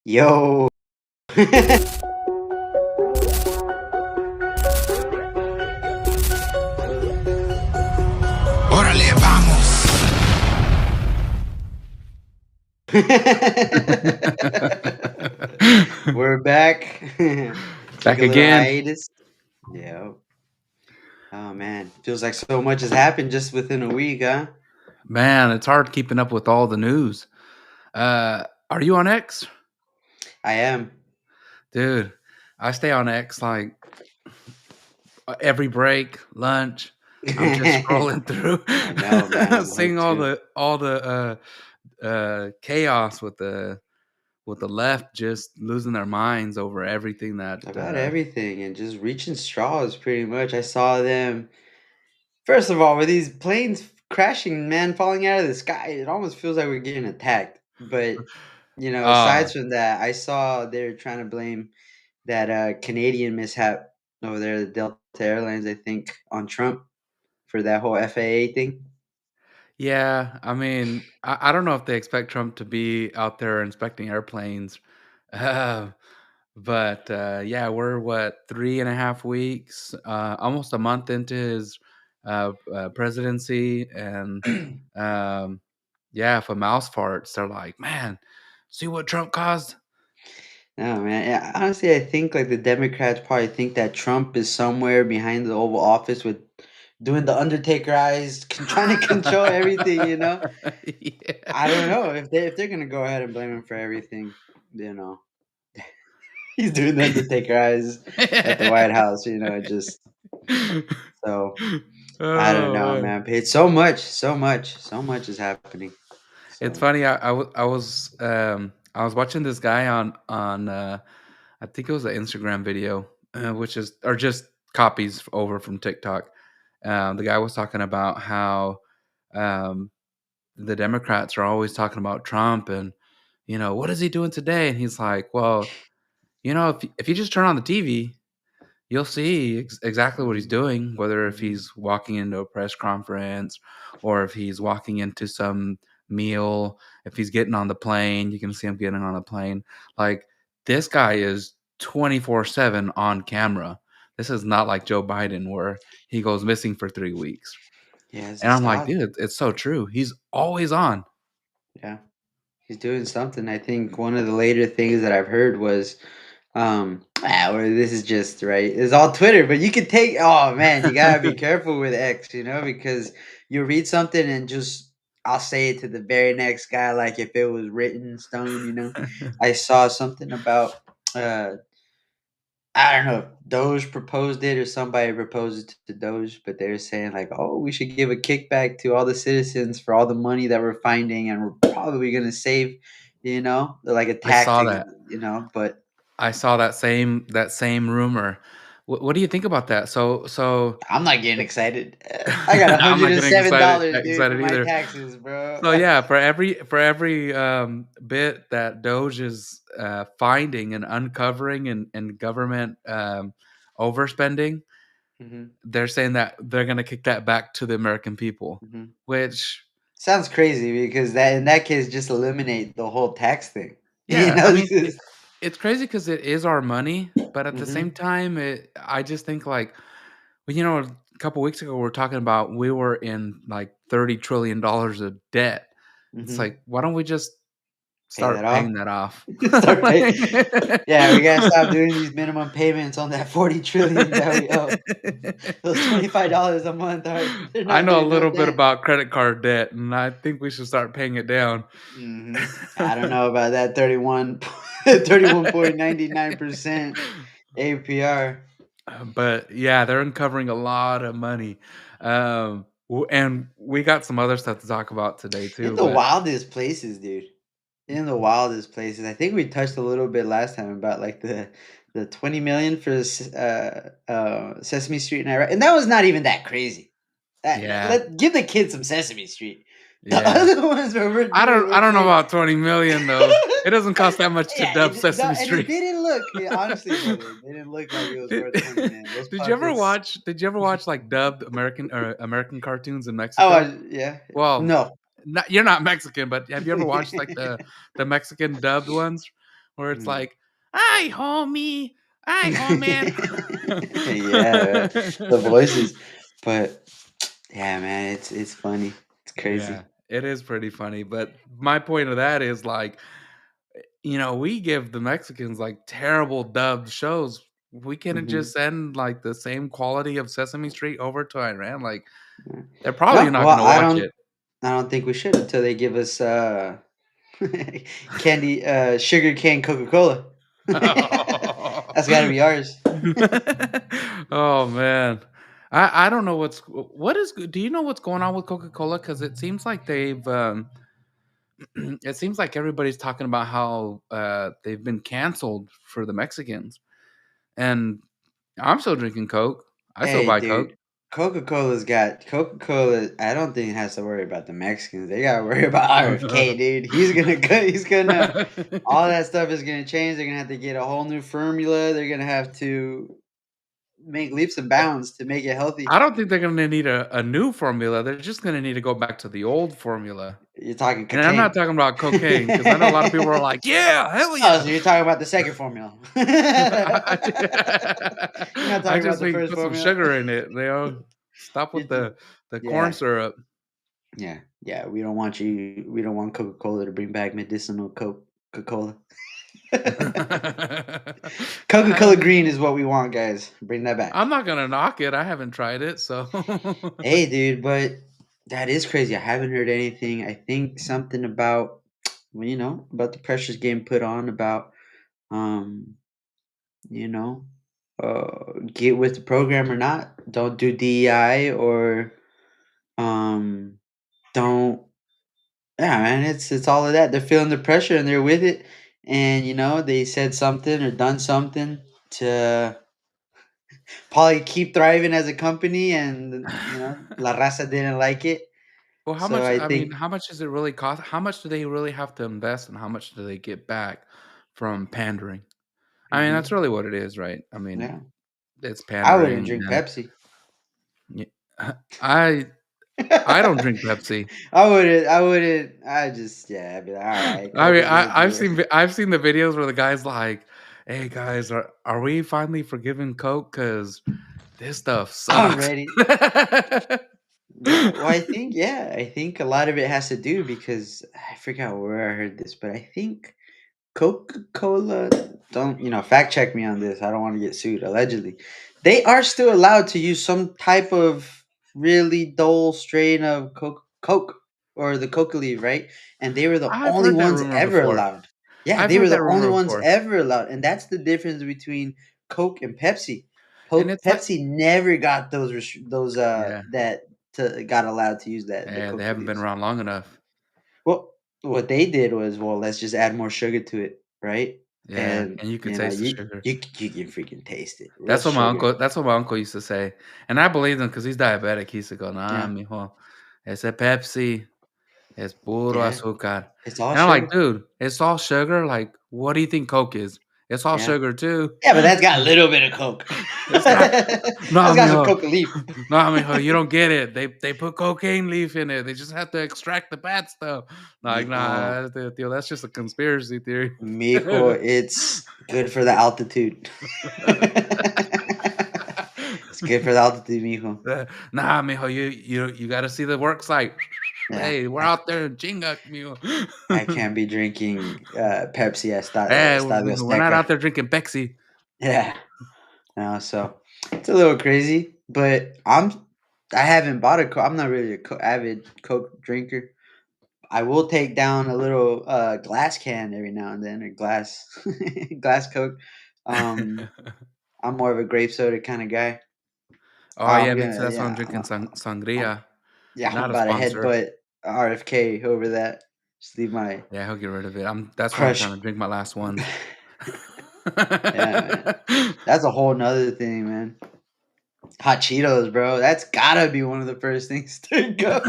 Yo. Órale, vamos. We're back. Took Back a little again. hiatus. Yeah. Oh man, feels like so much has happened just within a week, huh? Man, it's hard keeping up with all the news. Are you on X? I am. Dude, I stay on X like every break, lunch. I'm just scrolling through, I know, man. I'm seeing hooked too. all the chaos with the left just losing their minds over everything that About everything and just reaching straws pretty much. I saw them. First of all, with these planes crashing, man, falling out of the sky, it almost feels like we're getting attacked. But aside uh from that, I saw they're trying to blame that Canadian mishap over there, the Delta Airlines, I think, on Trump for that whole FAA thing. yeah, I mean, I don't know if they expect Trump to be out there inspecting airplanes. Uh, But yeah, we're what 3.5 weeks, almost a month into his presidency, and um, yeah, if a mouse farts, they're like, "Man, see what Trump caused?" No, man. Yeah, honestly, I think like the Democrats probably think that Trump is somewhere behind the Oval Office with doing the Undertaker eyes, trying to control everything. I don't Yeah. know if they're gonna go ahead and blame him for everything. You know, he's doing the Undertaker eyes at the White House. Just so I don't Oh know, man, man. It's so much is happening. it's So. funny. I was watching this guy on I think it was an Instagram video, which is or just copies over from TikTok. The guy was talking about how um, the Democrats are always talking about Trump and what is he doing today? And he's like, well, if you just turn on the TV, you'll see exactly what he's Mhm, doing, whether if mhm. he's walking into a press conference or if he's walking into some meal, if he's getting on the plane, you can see him getting on the plane. Like this guy is 24/7 on camera. This is not like Joe Biden where he goes missing for 3 weeks. He And hasn't I'm like, stopped. dude, it's so true. He's always on. Yeah, he's doing something. I think one of the later things that I've heard was, or this is just right. It's all Twitter, but you could take. Oh man, you gotta be careful with X, because you read something and just I'll say it to the very next guy like if it was written in stone. I saw something about uh I don't know if Doge proposed it or somebody proposed it to Doge, but they were saying like, "Oh, we should give a kickback to all the citizens for all the money that we're finding, and we're probably gonna save, like a I tax, saw that. But I saw that same rumor. What do you think about that? So I'm not getting excited. I got one I'm hundred not and getting seven excited dollars, dude, for excited my either. taxes, bro. So yeah, for every bit that Doge is finding and uncovering and government overspending, hmm they're saying that they're going to kick that back to the American people, hmm which Sounds crazy because that in that case just eliminate the whole tax thing. yeah, I mean Just, it's crazy because it is our money, but at the same hmm time, I just think like, well, a couple weeks ago we were talking about we were in like $30 trillion of debt. It's hmm like why don't we just pay that start off. paying that off? Start paying. Yeah, we gotta stop doing these minimum payments on that 40 trillion that we owe. Those $25 a month they're I not know a doing no little bit dent. about credit card debt, and I think we should start paying it down. I don't know about that 31.99% APR. But yeah, they're uncovering a lot of money, and we got some other stuff to talk about today In too. the But wildest places, dude. In the wildest places. I think we touched a little bit last time about like the 20 million for Sesame Street and Iraq. And that was not even that crazy. yeah, Give the kids some Sesame Street. The yeah, other ones where we're I doing don't I was don't know like about 20 million though. It doesn't cost that much to yeah, dub no, Sesame and it Street. didn't look honestly, brother, it didn't look like it was did, worth 20 man. Those did you ever puppets. watch? Did you ever watch like dubbed American cartoons in Oh Mexico? yeah. Well, No. you're not Mexican, but have you ever watched like the Mexican dubbed ones where it's Mm. like, "Hi, homie. Hi, homie." Yeah, man. The voices, but yeah, man, it's funny. It's Yeah, crazy. it is pretty funny, but my point of that is, like, we give the Mexicans, like, terrible dubbed shows. We couldn't Hmm. just send, like, the same quality of Sesame Street over to Iran, like, Yeah. they're probably No, not well, gonna watch it. I don't think we should until they give us candy, sugar cane Coca Cola. That's got to be ours. Oh, man. I don't know what is do you know what's going on with Coca-Cola? Because it seems like it seems like everybody's talking about how, they've been canceled for the Mexicans, and I'm still drinking Coke. I still Hey, buy Coke. dude, Coca Cola. I don't think it has to worry about the Mexicans. They got to worry about RFK, dude. He's gonna go. He's gonna. All that stuff is gonna change. They're gonna have to get a whole new formula. They're gonna have to make leaps and bounds to make it healthy. I don't think they're gonna need a new formula, they're just gonna need to go back to the old formula, You're talking and I'm not cocaine. talking about cocaine because I know a lot of people are like, "Yeah, hell Oh, yeah." so you're talking about the second formula. You're not I talking about just the think first put some formula. sugar in it, stop with You the corn yeah, syrup. yeah, yeah. We don't want you. We don't want Coca Cola to bring back medicinal Coca Cola. Coca I Cola don't Green is what we want, guys. Bring that back. I'm not gonna knock it, I haven't tried it, so Hey, dude, but that is crazy. I haven't heard anything. I think something about, well, about the pressures getting put on about, um, you know, get with the program or not. Don't do DEI or um, don't. Yeah, man, it's all of that. They're feeling the pressure and they're with it, and they said something or done something to probably keep thriving as a company, and La Raza didn't like it. Well, how So much I I mean, think. how much does it really cost? How much do they really have to invest, and how much do they get back from pandering? I mean, that's Mhm. really what it is, right? I mean, Yeah. it's I wouldn't pandering, drink and Pepsi. y I don't drink Pepsi. I wouldn't. I just, yeah, I'd be like, all right, I Coke mean, is gonna do it. I've seen the videos where the guy's like, "Hey, guys, are we finally forgiving Coke? Because this stuff I'm sucks." ready. Yeah, well, I think a lot of it has to do because I forgot where I heard this, but I think Coca-Cola, don't, fact check me on this. I don't want to get sued, allegedly. They are still allowed to use some type of really dull strain of Coke or the coca leaf, right? And they were the I've only heard that ones rumor ever before. allowed. Yeah, I've they heard were that the only rumor ones before, ever allowed. And that's the difference between Coke and Pepsi. and it's like, Pepsi never got those yeah, that got allowed to use that the yeah, they coca haven't been leaves. around long enough. Well, what they did was, well, let's just add more sugar to it, right? Yeah, And and you could taste the you sugar. you can freaking taste it, real sugar. That's what my uncle used to say, and I believed him because he's diabetic. He used to go, "Nah, Yeah, mijo, ese Pepsi es puro yeah, azúcar." it's all And I'm like, sugar. "Dude, it's all sugar, like, what do you think Coke is? It's all Yeah, sugar too." yeah, but that's got a little bit of Coke. It's got No, That's got some mijo. coca leaf. No, mijo, you don't get it. They put cocaine leaf in it. They just have to extract the bad stuff. Like, Mijo, nah, that's just a conspiracy theory. mijo, it's good for the altitude. It's good for the altitude, mijo. Nah, mijo, you gotta see the work site. Yeah, Hey, we're out there in Chinga, mijo. I can't be drinking Pepsi at Hey, Estadio mijo, we're not Azteca. out there drinking Pepsi. Yeah. So it's a little crazy, but I haven't bought a Coke. I'm not really a avid Coke drinker. I will take down a little glass can every now and then, or glass glass Coke. Um, I'm more of a grape soda kind of guy. Oh, I'm yeah, me too. gonna That's why I'm yeah drinking I'm, sangria. yeah I'm Not a about to sponsor. headbutt RFK over that. Just leave my Yeah, he'll get rid of it. That's why I'm crush. trying to drink my last ones. Yeah, man. That's a whole nother thing, man. Hot Cheetos, bro. That's gotta be one of the first things to go.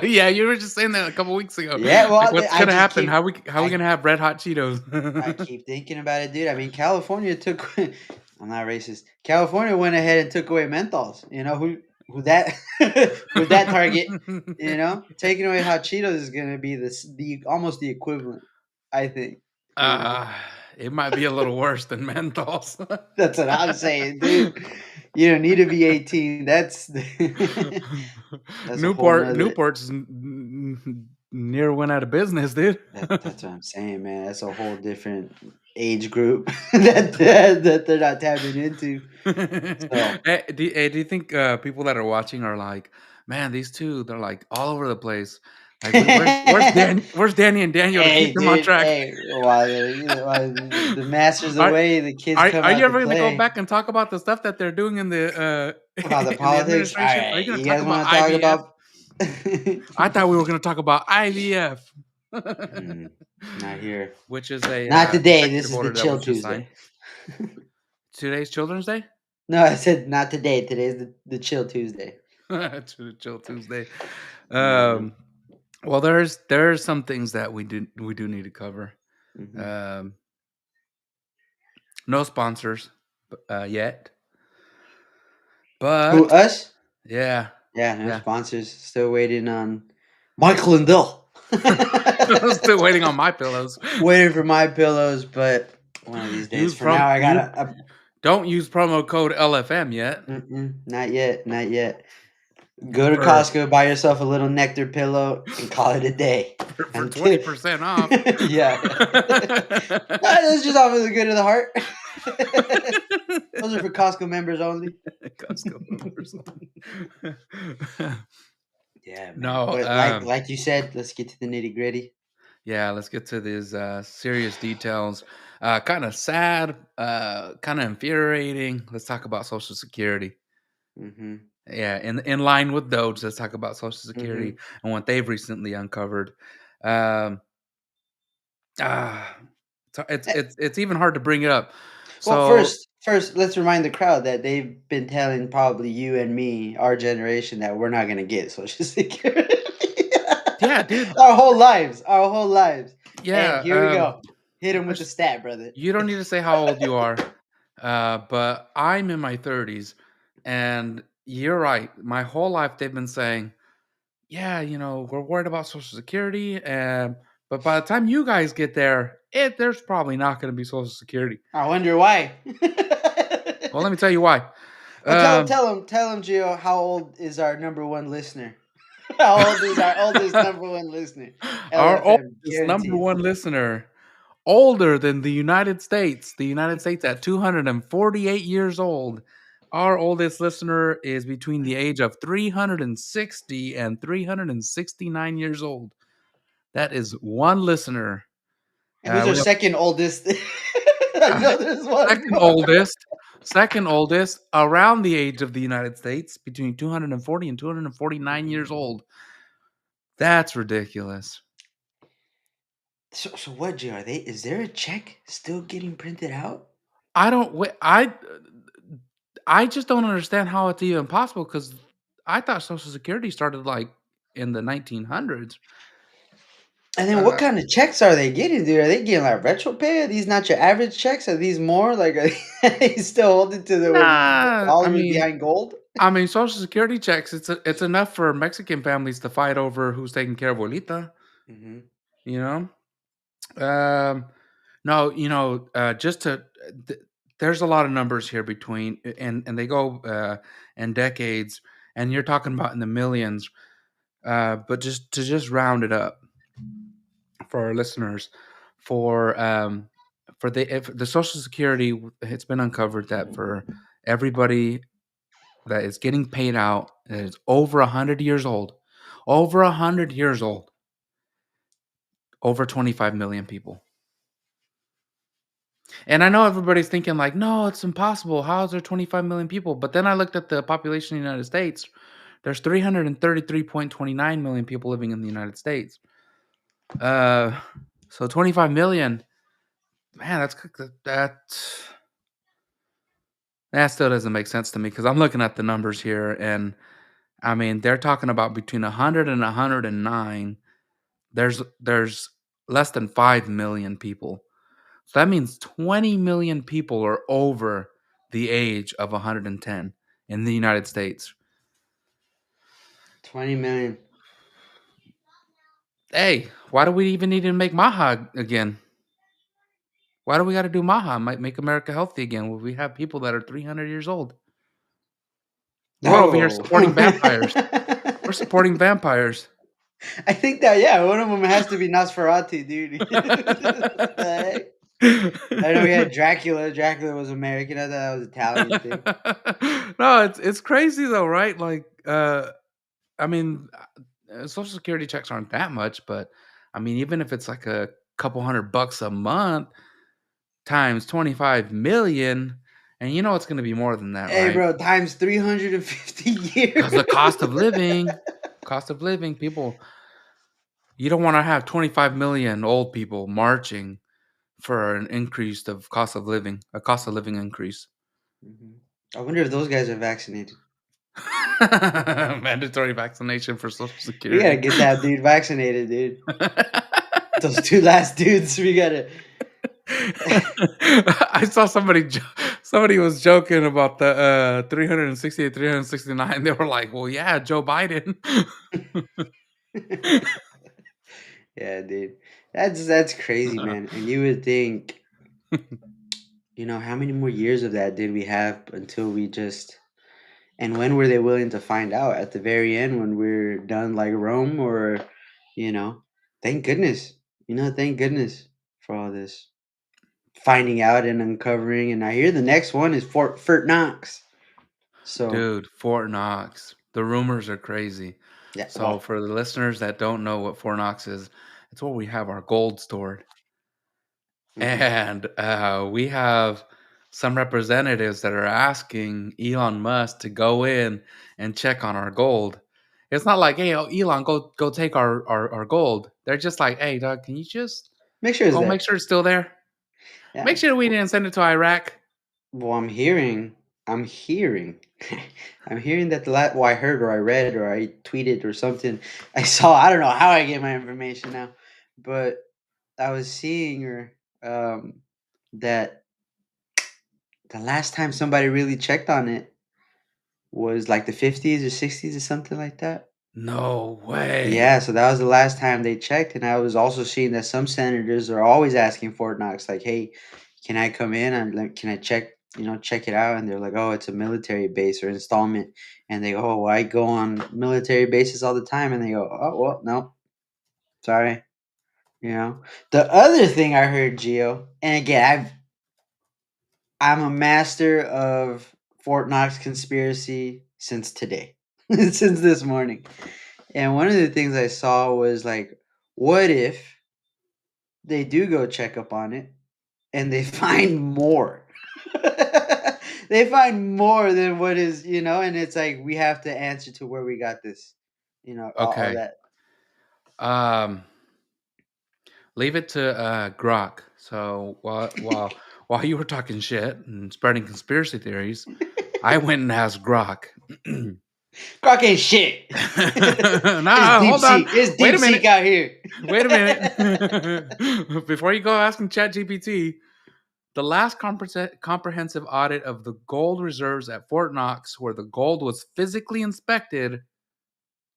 Yeah, you were just saying that a couple weeks ago. Yeah, Like, well, what's I gonna just happen? keep How we I gonna have red hot I Cheetos? keep thinking about it, dude. I mean, California took. I'm not racist. California went ahead and took away menthols. You know who that who's that target? Taking away hot Cheetos is gonna be the almost the equivalent. I think. Uh, it might be a little worse than Menthols. That's what I'm saying, dude. You don't need to be 18. That's that's a whole nother. Newport's near went out of business, dude. That's what I'm saying, man. That's a whole different age group that they're not tapping into. So Do you think people that are watching are like, man, these two, they're like all over the place. Like, where's Danny and Daniel to keep hey, them on dude. track? Hey, while the master's Are, away, the kids come are you out to ever gonna go play. back and talk about the stuff that they're doing in the About the in the politics. All administration? Are you right, gonna you talk guys about want to talk IVF? about? I thought we were gonna talk about IVF, Not here. which is a Not today. This executive is the order that chill was just signed. Tuesday. Today's Children's Day. No, I said not today. Today's the chill Tuesday. Chill Tuesday. Yeah. Well, there's some things that we do need to cover. Mm-hmm. Um, no sponsors yet, Who, but us? yeah, Yeah, no yeah. sponsors. Still waiting on Michael and Bill. Still waiting on my pillows. Waiting for my pillows, but one of these days. Use For now, I you gotta. don't use promo code LFM yet Not yet. Not yet. Go to for Costco, buy yourself a little nectar pillow, and call it a day. for Until 20% off. yeah, that's just off of the good of the heart. Those are for Costco members only. Costco members. Yeah, man. No, But like you said, let's get to the nitty gritty. yeah, let's get to these serious details. Kind of sad, kind of infuriating. Let's talk about Social Security. Mm-hmm. Yeah, in line with DOGE, let's talk about Social Security Mm-hmm. and what they've recently uncovered. Um, ah, it's even hard to bring it up. Well, So first, let's remind the crowd that they've been telling probably you and me, our generation, that we're not gonna get Social Security. yeah, dude. Our whole lives. And Yeah. here we go. Hit him with the There's stat, brother. You don't need to say how old you are, but I'm in my 30s, and you're right. My whole life they've been saying, "Yeah, we're worried about Social Security," but by the time you guys get there, there's probably not going to be Social Security. I wonder why. Well, let me tell you why. Oh, Um, tell him, Gio. How old is our number one listener? How old is our oldest number one listener? our LFM, oldest number guaranteed. one listener, older than the United States. The United States at 248 years old. Our oldest listener is between the age of 360 and 369 years old. That is one listener. And who's our We have second oldest? I know there's one second more. oldest, second oldest around the age of the United States, between 240 and 249 years old. That's ridiculous. So what, Gio? Are they? Is there a check still getting printed out? I don't. I just don't understand how it's even possible because I thought Social Security started like in the 1900s. And then what Uh, kind of checks are they getting, dude? Are they getting like retro pay? Are these not your average checks? Are these more like are they still holding to the nah, dollars behind gold? I mean, Social Security checks. It's enough for Mexican families to fight over who's taking care of Abuelita. Hmm. You know, no, just to. Th- there's a lot of numbers here between, and they go in decades, and you're talking about in the millions. But just round it up for our listeners, for if the Social Security, it's been uncovered that for everybody that is getting paid out that is over 100 years old, over 25 million people. And I know everybody's thinking like, no, it's impossible. How is there 25 million people? But then I looked at the population of the United States. There's 333.29 million people living in the United States. So 25 million, man, that still doesn't make sense to me because I'm looking at the numbers here, and I mean they're talking about between 100 and 109. There's less than 5 million people. So that means 20 million people are over the age of 110 in the United States. 20 million. Hey, why do we even need to make Maha again? Why do we got to do Maha? Might make America healthy again. We have people that are 300 years old. We're over here Oh. supporting vampires. We're supporting vampires. I think that, yeah, one of them has to be Nosferatu, dude. What the heck? I know we had Dracula. Dracula was American. I thought that was Italian thing. No, it's crazy though, right? Like, I mean, Social Security checks aren't that much, but I mean, even if it's like a couple $100 a month times 25 million, and you know it's going to be more than that, Hey, right? bro, times 350 Because the years. cost of living, people, you don't want to have 25 million old people marching for an increase of cost of living, a cost of living increase. Mhm. I wonder if those guys are vaccinated. Mandatory vaccination for Social We gotta Security. get that dude vaccinated, dude. Those two last dudes, we gotta. I saw somebody was joking about the 360 369. They were like, well, yeah, Joe Biden. Yeah, dude. That's crazy, man. And you would think, how many more years of that did we have until we just. And when were they willing to find out? At the very end, when we're done like Rome, or, you know, thank goodness, thank goodness for all this finding out and uncovering. And I hear the next one is Fort Knox. So Dude, Fort Knox. The rumors are crazy. yeah, So well, for the listeners that don't know what Fort Knox is, it's where we have our gold stored. hmm And we have some representatives that are asking Elon Musk to go in and check on our gold. It's not like, hey, Elon, go take our gold. They're just like, hey, Doug, can you just make sure it's go make there. sure it's still there? Yeah. Make sure we didn't send it to Iraq. Well, I'm hearing, I'm hearing that well, I heard or I read or I tweeted or something. I saw. I don't know how I get my information now, but I was seeing that the last time somebody really checked on it was like the 50s or 60s or something like that. No way. Yeah, so that was the last time they checked, and I was also seeing that some senators are always asking Fort Knox, like, "Hey, can I come in and like, can I check it out?" And they're like, "Oh, it's a military base or installment," and they go, "Oh, well, I go on military bases all the time," and they go, "Oh, well, no, sorry." The other thing I heard, Geo, and again, I'm a master of Fort Knox conspiracy since today, since this morning. And one of the things I saw was like, what if they do go check up on it and they find more? They find more than what is, and it's like we have to answer to where we got this, all Okay. that. Um, leave it to Grok. So while you were talking shit and spreading conspiracy theories, I went and asked Grok. Croc ain't shit. It's Nah, deep hold on. sea. It's Wait deep a sea minute. out here. Wait a minute. Before you go asking ChatGPT, the last comprehensive audit of the gold reserves at Fort Knox, where the gold was physically inspected,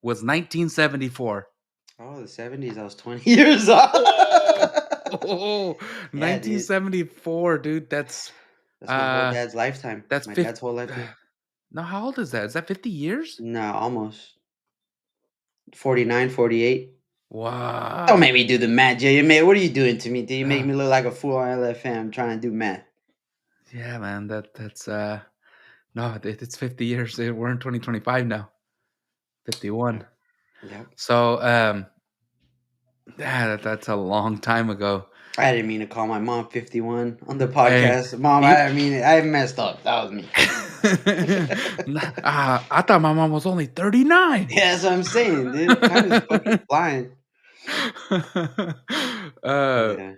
was 1974. Oh, the 70s. I was 20 years old. Oh, Yeah, dude. 1974, dude. That's That's my whole uh dad's lifetime. that's My 50. dad's whole lifetime. No, how old is that? Is that 50 years? No, almost 49, 48. Don't make Wow. me do the math, Jay. What are you doing to me? Do you make Uh, me look like a fool on LFM trying to do math? yeah, man. That's no, it's 50 years. We're in 2025 now. 51. Yep. Yep. So yeah, that's a long time ago. I didn't mean to call my mom 51 on the Hey, podcast. Mom, I even didn't mean it. I messed up. That was me. I thought my mom was only 39. Yeah, that's what I'm saying, dude. Time is fucking flying. uh, Yeah.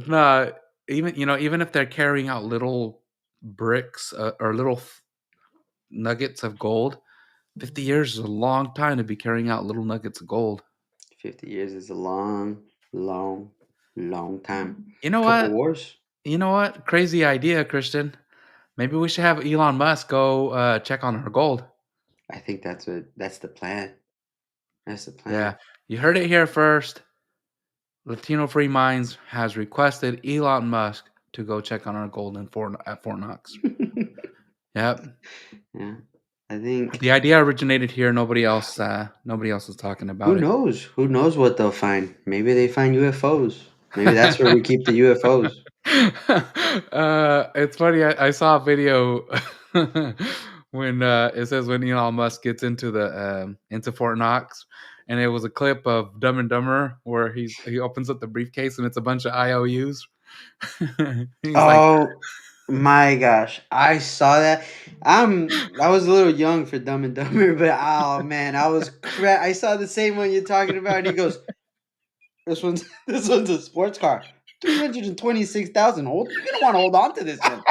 nah, even if they're carrying out little bricks or little nuggets of gold, 50 years is a long time to be carrying out little nuggets of gold. 50 years is a long, long, long time. You know Couple what? wars. You know what? Crazy idea, Christian. Maybe we should have Elon Musk go check on her gold. I think that's the plan. That's the Yeah, plan. you heard it here first. Latino Free Minds has requested Elon Musk to go check on our gold at Fort Knox. Yep. Yeah, I think The idea originated here. Nobody else is talking who about it. knows? Who knows what they'll find? Maybe they find UFOs. Maybe that's where we keep the UFOs. It's funny. I saw a video when it says when Elon Musk gets into Fort Knox, and it was a clip of Dumb and Dumber where he opens up the briefcase and it's a bunch of IOUs. He's like, Oh my gosh, I saw that. I was a little young for Dumb and Dumber, but oh man, I saw the same one you're talking about, and he goes, "This one's this one's a sports car, 326,000. Hold, you're gonna want to hold on to this one."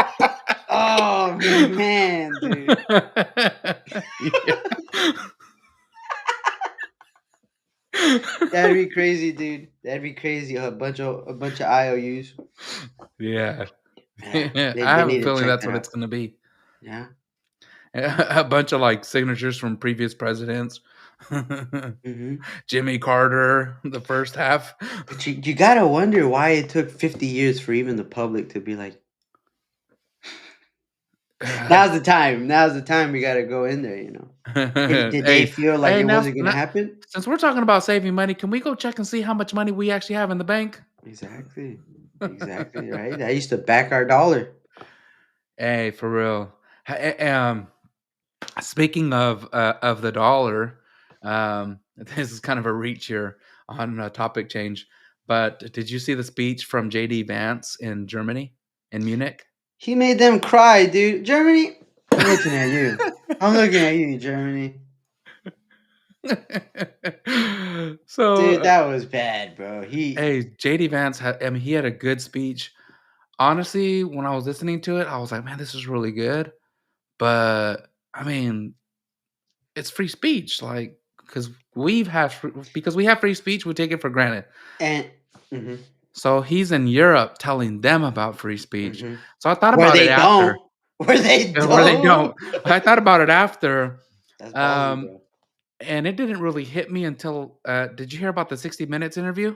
Oh man, dude, that'd be crazy, dude. That'd be crazy. A bunch of IOUs. Yeah. Yeah, Yeah. they I they have a need to feeling check that's that what out. it's gonna be. Yeah. A bunch of like signatures from previous presidents. Hmm. Jimmy Carter, the first half. But you gotta wonder why it took 50 years for even the public to be like, now's the time. Now's the time we gotta go in there. Did they Hey, feel like hey, it now, wasn't gonna now, happen? since we're talking about saving money, can we go check and see how much money we actually have in the bank? Exactly. Exactly. Right. I used to back our dollar. Hey, for real. Speaking of the dollar, this is kind of a reach here on a topic change. But did you see the speech from JD Vance in Germany, in Munich? He made them cry, dude. Germany. I'm looking at you. I'm looking at you, Germany. So, Dude, that was bad, bro. He hey, JD Vance had, I mean, he had a good speech. Honestly, when I was listening to it, I was like, man, this is really good. But I mean, it's free speech, like because we have free speech, we take it for granted. and hmm So he's in Europe telling them about free speech. hmm So I thought where about it they after, don't, where they where they don't. don't. I thought about it after, That's ballsy, um, bro. and it didn't really hit me until. Did you hear about the 60 Minutes interview?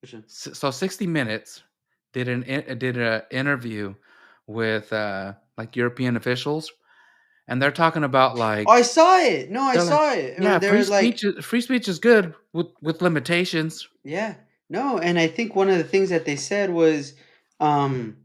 For sure. So 60 Minutes did an interview with like European officials, and they're talking about Oh, like I saw it. No, I they're like, saw it. yeah, They're like, free speech is good with limitations. yeah, no, and I think one of the things that they said was, um,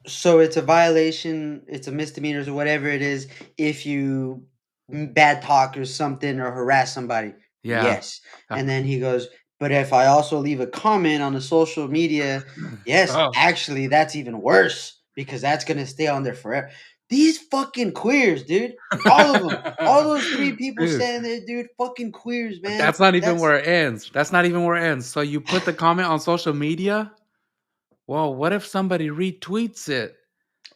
so it's a violation, it's a misdemeanor or whatever it is if you bad talk or something or harass somebody. Yeah. Yes. Uh, And then he goes, but if I also leave a comment on the social media, yes, oh, actually that's even worse because that's going to stay on there forever. These fucking queers, dude. All of them. All those three people dude, standing there, dude, fucking queers, man. that's not even That's where it ends. That's not even where it ends. So you put the comment on social media. Well, what if somebody retweets it?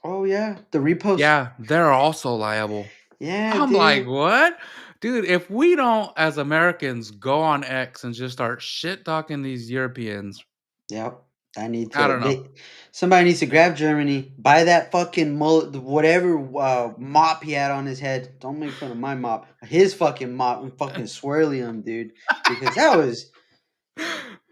oh yeah, the repost. Yeah, they're also liable. Yeah, I'm like, dude. what? Dude, if we don't, as Americans, go on X and just start shit talking these Europeans, Yep. I need I to don't know. they somebody needs to grab Germany, buy that fucking mullet, whatever mop he had on his head. Don't make fun of my mop. His fucking mop and fucking swirly him, dude. Because that was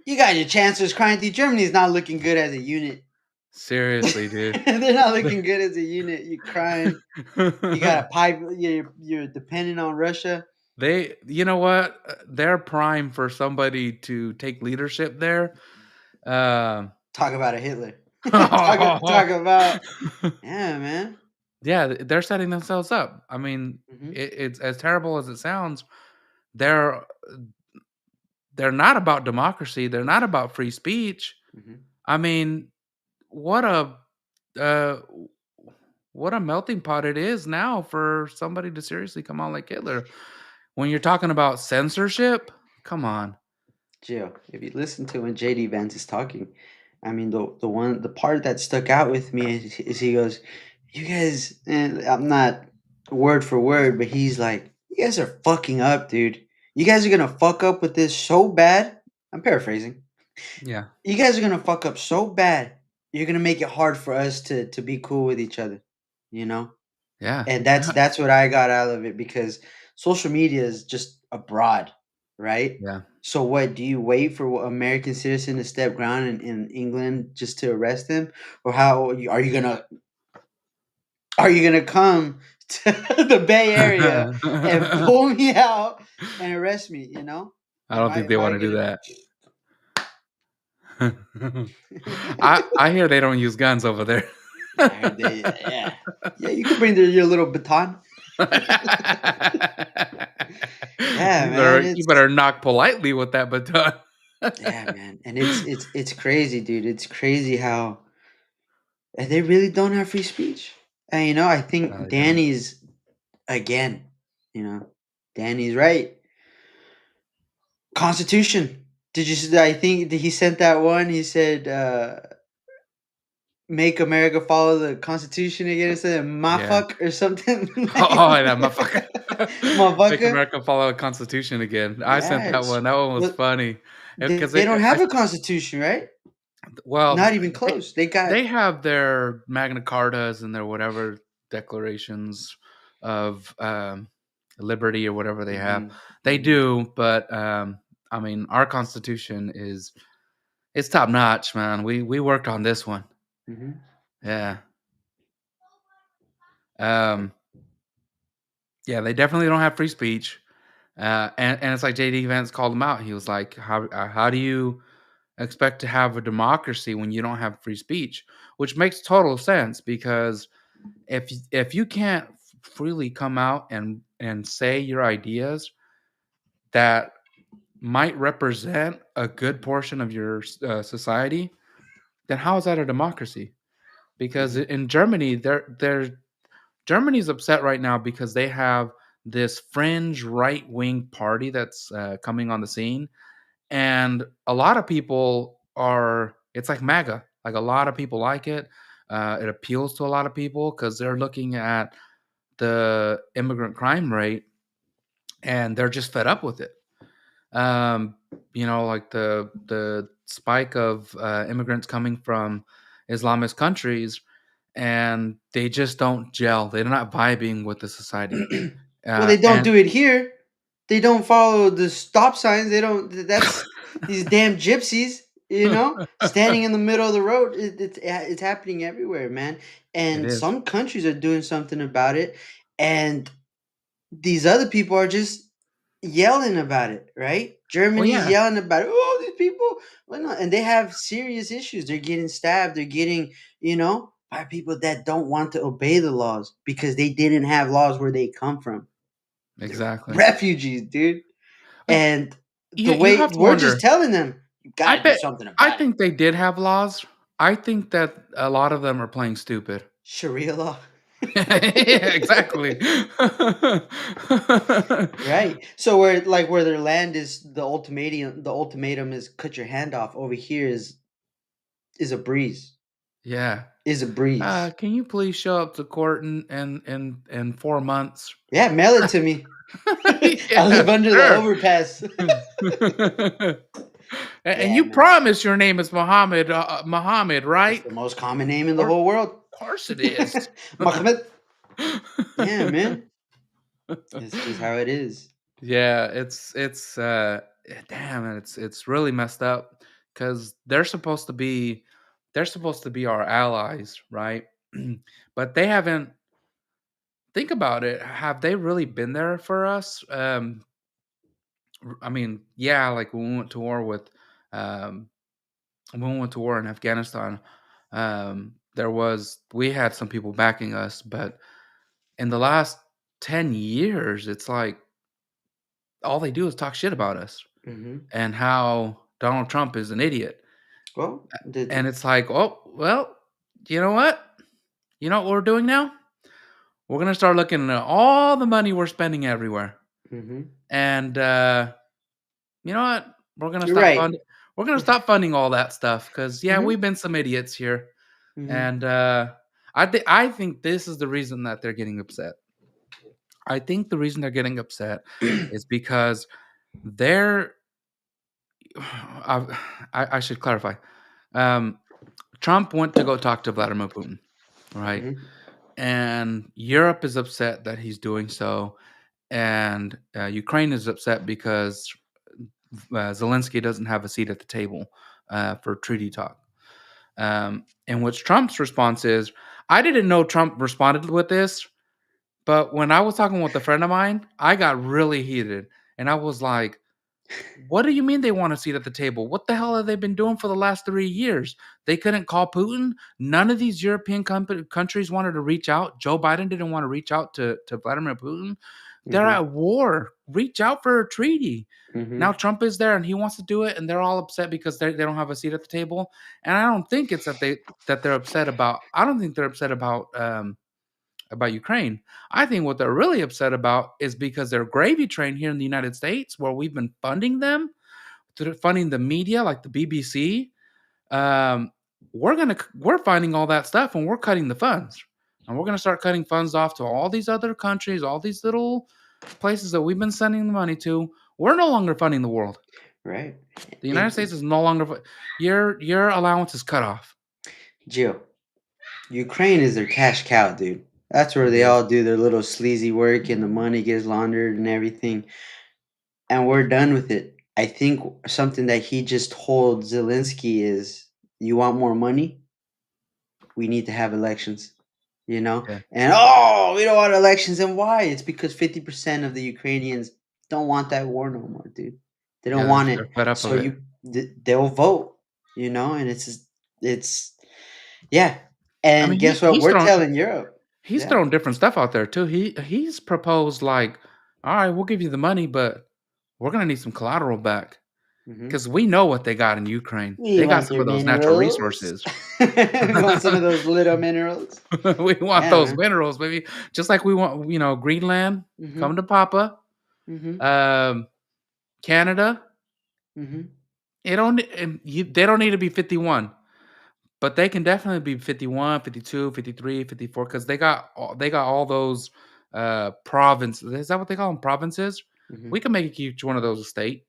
you got your chancellors crying through Germany's not looking good as a unit. Seriously, dude. They're not looking good as a unit. You're crying. You got a pipe. You're dependent on Russia. They, you know what? They're prime for somebody to take leadership there. Um, Talk about a Hitler. talk about yeah, man. yeah, they're setting themselves up. I mean, Hmm. it's as terrible as it sounds. They're they're not about democracy. They're not about free speech. Hmm. I mean, what a uh, what a melting pot it is now for somebody to seriously come on like Hitler. When you're talking about censorship, come on. Gio, if you listen to when JD Vance is talking, I mean the part that stuck out with me is he goes, "You guys," and I'm not word for word, but he's like, "You guys are fucking up, dude. You guys are gonna fuck up with this so bad." I'm paraphrasing. Yeah, You guys are gonna fuck up so bad. You're gonna make it hard for us to be cool with each other, you know. yeah, And that's what I got out of it because social media is just abroad, right? yeah. So what? Do you wait for American citizen to step ground in England just to arrest him, or are you gonna come to the Bay Area and pull me out and arrest me? You know, I don't think they am I want to do gonna? that. I hear they don't use guns over there. I heard they, yeah, yeah. You could bring your little baton. Yeah, man. You better knock politely with that baton. Yeah, man, and it's crazy, dude. It's crazy how they really don't have free speech. And I No, think they don't. Danny's again. You know, Danny's right. Constitution. Did you? I think he sent that one. He said, "Make America follow the Constitution again." Instead of "my Yeah. fuck" or something. Oh, that motherfucker. Make Motherfucker. America follow the Constitution again. I sent that Yes. one. That one was Look, funny. Because they don't have a constitution, right? well, Not even close. They got. they have their Magna Cartas and their whatever declarations of liberty or whatever they have. Mhm, They mhm, do, but I mean, our Constitution is it's top notch, man. We worked on this one. mhm. Yeah. Um, yeah, they definitely don't have free speech. And it's like JD Vance called him out. He was like, how do you expect to have a democracy when you don't have free speech?" Which makes total sense because if you can't freely come out and say your ideas that might represent a good portion of your society, then how is that a democracy? Because Mhm. in Germany, they're Germany's upset right now because they have this fringe right wing party that's coming on the scene, and a lot of people are. It's like MAGA. Like a lot of people like it. It appeals to a lot of people because they're looking at the immigrant crime rate and they're just fed up with it. Um, like the spike of immigrants coming from Islamist countries, and they just don't gel. They're not vibing with the society. Well, they don't And do it here. They don't follow the stop signs. They don't. That's these damn gypsies. Standing in the middle of the road. It's happening everywhere, man. it And is. some countries are doing something about it, and these other people are just yelling about it, right? Well, Germany's yeah, yelling about it. Oh, these people, why not? And they have serious issues. They're getting stabbed. They're getting, by people that don't want to obey the laws because they didn't have laws where they come from. They're exactly. refugees, dude. Like And the you way have to we're just wonder. telling them, you I got to do bet. something I about it. think they did have laws. I think that a lot of them are playing stupid. Sharia law. Yeah, exactly. Right. So where their land is the ultimatum is cut your hand off. Over here is a breeze. Yeah. Is a breeze. Can you please show up to court in 4 months? Yeah, mail it to me. I Yeah, live under the sure. overpass. And Yeah, you man. promise your name is Muhammad, It's right? the most common name in the Or whole world. course it is. Mohammed. Yeah, man. It's just how it is. Yeah, damn, it's really messed up because they're supposed to be our allies, right? But they haven't. Think about it. Have they really been there for us? I mean, yeah, like when we went to war um, when we went to war in Afghanistan, we had some people backing us, but in the last 10 years, it's like all they do is talk shit about us Hmm. and how Donald Trump is an idiot. Well, And it's like, oh well, you know what? You know what we're doing now? We're gonna start looking at all the money we're spending everywhere, hmm, and you know what? We're gonna you're stop right. funding. We're gonna stop funding all that stuff because yeah, Hmm. we've been some idiots here, Hmm. and I think this is the reason that they're getting upset. I think the reason they're getting upset is because they're. I should clarify. Um, Trump went to go talk to Vladimir Putin, right? Hmm. And Europe is upset that he's doing so, and Ukraine is upset because Zelensky doesn't have a seat at the table for treaty talk. And what Trump's response is, I didn't know Trump responded with this, but when I was talking with a friend of mine, I got really heated. And I was like, what do you mean they want a seat at the table? What the hell have they been doing for the last 3 years? They couldn't call Putin. None of these European countries wanted to reach out. Joe Biden didn't want to reach out to Vladimir Putin. They're Mm-hmm. at war. Reach out for a treaty. Mm-hmm. Now Trump is there and he wants to do it, and they're all upset because they don't have a seat at the table. And I don't think it's that they're upset about. I don't think they're upset about Ukraine. I think what they're really upset about is because their gravy train here in the United States, where we've been funding them, funding the media like the BBC. Um, we're finding all that stuff and we're cutting the funds, and we're gonna start cutting funds off to all these other countries, all these little places that we've been sending the money to. We're no longer funding the world. Right. The United States is no longer your allowance is cut off. Gio, Ukraine is their cash cow, dude. That's where It they is. all do their little sleazy work and the money gets laundered and everything. And we're done with it. I think something that he just told Zelensky is, you want more money? We need to have elections. You know? Yeah. And oh, we don't want elections. And why? It's because 50% of the Ukrainians don't want that war no more, dude. They don't Yeah, want they're it. fed up So of it. they'll vote, you know, and it's yeah. I And mean, guess what? We're telling Europe. he's Yeah. throwing different stuff out there too. He's proposed like, all right, we'll give you the money, but we're gonna need some collateral back Hmm. because we know what they got in Ukraine. We They got want some their of those natural minerals. resources. We want some of those little minerals. We want Yeah, those man. minerals, baby. Just like we want, Greenland, Hmm. come to Papa. Hmm. Um, Canada, Hmm. they don't need to be 51. But they can definitely be 51, 52, 53, 54 because they got all those provinces. Is that what they call them? Provinces? Hmm. We can make each one of those a state.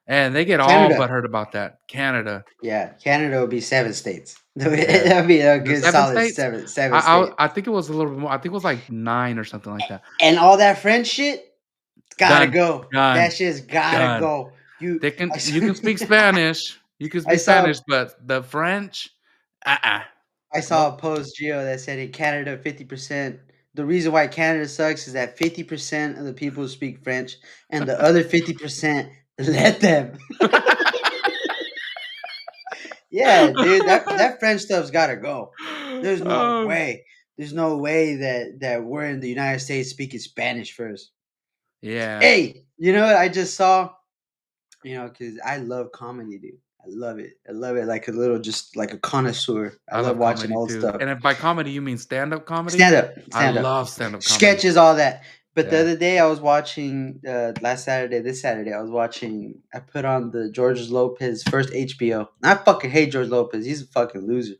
And they get all Canada. butthurt about that. Canada. Yeah, Canada would be 7 states. Yeah. That'd be a The good 7 solid states? seven states. I think it was a little bit more. I think it was like 9 or something like that. And all that French shit, it's gotta Done. go. That Done. shit's gotta Done. go. I You can speak Spanish. You can I speak Spanish, saw but the French, uh-uh. I saw Nope. a post, Gio, that said in Canada, 50%. The reason why Canada sucks is that 50% of the people speak French, and the other 50% let them. Yeah, dude, that French stuff's gotta go. There's no Oh, way. There's no way that we're in the United States speaking Spanish first. yeah. Hey, you know what I just saw? You know, because I love comedy, dude. I love it. I love it like a little, just like a connoisseur. I I love love watching comedy old too. stuff. And if by comedy you mean stand-up comedy, Stand up, I stand up, love stand-up comedy. sketches, all that. But the Yeah. other day I was watching, this Saturday, I was watching, I put on the George Lopez first HBO. I fucking hate George Lopez. He's a fucking loser,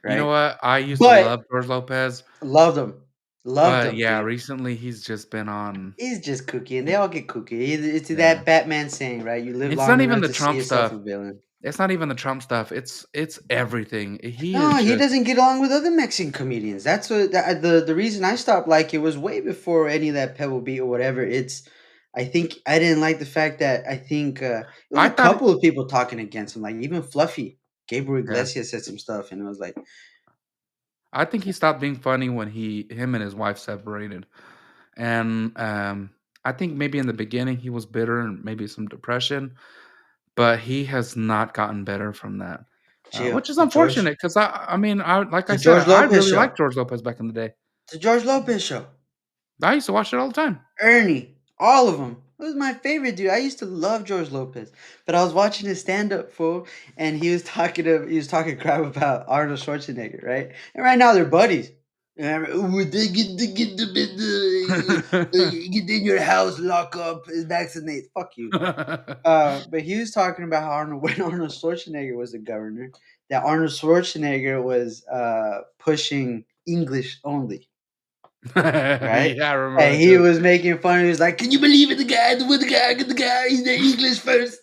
You know right? what? I used to But love George Lopez, loved him. Loved but him, yeah, dude. recently he's just been on. He's just kooky, and they all get kooky. It's Yeah. that Batman saying, right? You live It's not long even enough the to see Trump yourself stuff. a villain. It's not even the Trump stuff. It's everything. He No, is he just doesn't get along with other Mexican comedians. That's what the reason I stopped like it was way before any of that Pebble Beat or whatever. I think I didn't like the fact that I think it was I a thought couple of people talking against him, like even Fluffy. Gabriel yeah. Iglesias said some stuff, and it was like, I think he stopped being funny when him and his wife separated. And I think maybe in the beginning he was bitter and maybe some depression, but he has not gotten better from that, chill. which is unfortunate because I mean, like I The said, George I Lopez really show, liked George Lopez back in the day. the George Lopez show. I used to watch it all the time. Ernie, all of them. It was my favorite dude. I used to love George Lopez, but I was watching his stand up fool, and he was talking crap about Arnold Schwarzenegger, right? And right now they're buddies. And would they get in your house, lock up, vaccinate? Fuck you. But he was talking about how Arnold, when Arnold Schwarzenegger was the governor, that Arnold Schwarzenegger was pushing English only, right? Yeah, I remember And that he joke. was making fun. He was like, "Can you believe it? The guy, he's the English first."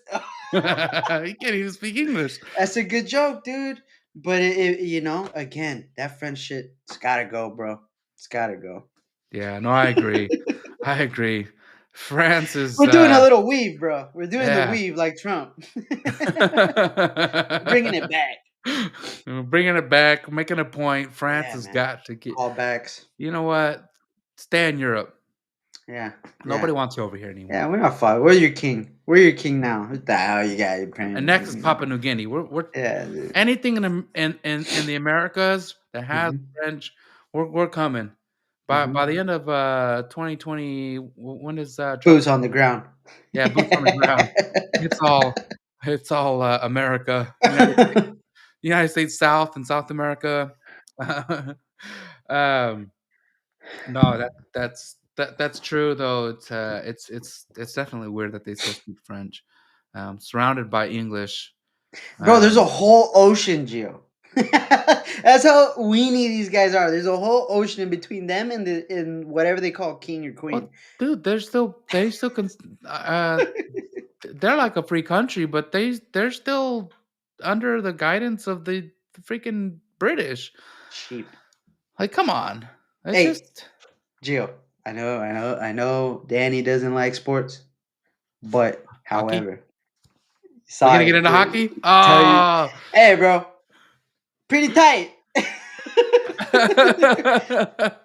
He can't even speak English. That's a good joke, dude. But you know, again, that French shit, it's gotta go, bro. It's gotta go. Yeah, no, I agree. I agree. France is We're doing a little weave, bro. We're doing the yeah. weave like Trump. Bringing it back. Bringing it back, making a point. France Yeah, has man. got to get. Callbacks. You know what? Stay in Europe. Yeah, Nobody yeah, wants you over here yeah. anymore. We're not far. We're your king. We're your king now. What the hell you got? And next is Papua New Guinea. We're Yeah, dude. anything in the Americas that has Hmm. French. We're coming. By Hmm. the end of 2020, when is Trump? Boots on the ground. Yeah, boots on the ground. It's all America, United States South and South America. um, no, that's true though. It's definitely weird that they still speak French. Surrounded by English. Bro, there's Um, a whole ocean, Gio. That's how weenie these guys are. There's a whole ocean in between them and whatever they call king or queen. well, dude, they're like a free country, but they're still under the guidance of the freaking British. Sheep. Like, come on. It's Hey, just Gio. I know. Danny doesn't like sports, but hockey. however, We're saw gonna get it. into hockey? Tell you, Oh. hey, bro, pretty tight.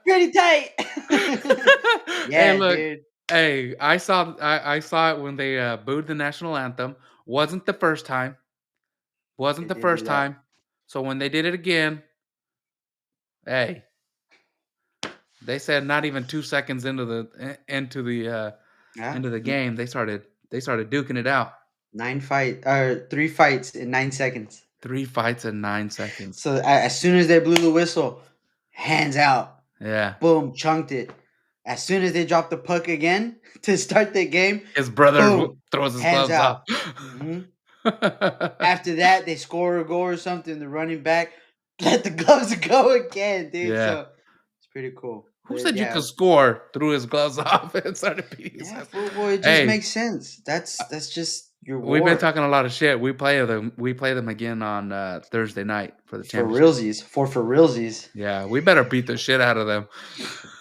Pretty tight. Hey, Yeah, look. dude. Hey, I saw it when they booed the national anthem. Wasn't the first time. Wasn't They the did do first that. time. So when they did it again, hey, they said not even 2 seconds Yeah. into the game, they started duking it out. 3 fights in 9 seconds. 3 fights in 9 seconds. So as soon as they blew the whistle, hands out, Yeah. boom, chunked it. As soon as they dropped the puck again to start the game, His brother boom, throws his hands gloves off. out. Hmm. After that, they score a goal or something. The running back let the gloves go again, dude. Yeah. So it's pretty cool. Who said you Yeah, could score, threw his gloves off, and started beating his yeah, ass? football. It just Hey, makes sense. That's just your we've been war talking a lot of shit. We play them again on Thursday night for the for championship. realsies. For realsies. Yeah, we better beat the shit out of them.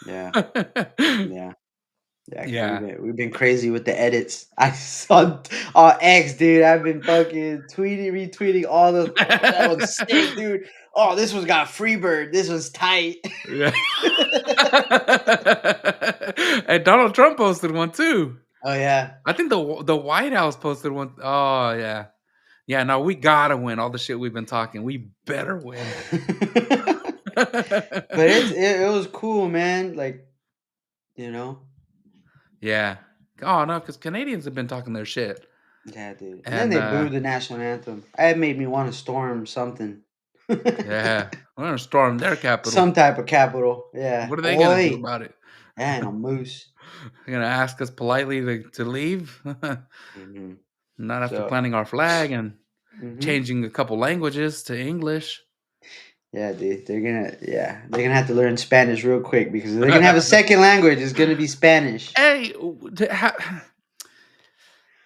Yeah, yeah. Yeah, because Yeah. we've been crazy with the edits. I saw X, dude. I've been fucking tweeting, retweeting all the. Oh, that one's sick, dude. Oh, this one's got Freebird. This one's tight. Yeah. And Donald Trump posted one too. Oh yeah. I think the White House posted one. Oh yeah, yeah. No, we gotta win. All the shit we've been talking, we better win. But it was cool, man. Like you know, Yeah. Oh no, because Canadians have been talking their shit, yeah, dude. And then and they booed the national anthem. That made me want to storm something. yeah, we're gonna storm their capital. Some type of capital. Yeah. What are they gonna do Oi. about it? And a moose. They're gonna ask us politely to leave, Hmm. not after So. planting our flag and Hmm. changing a couple languages to English. Yeah, dude. They're gonna have to learn Spanish real quick because they're gonna have a second language. It's gonna be Spanish. Hey,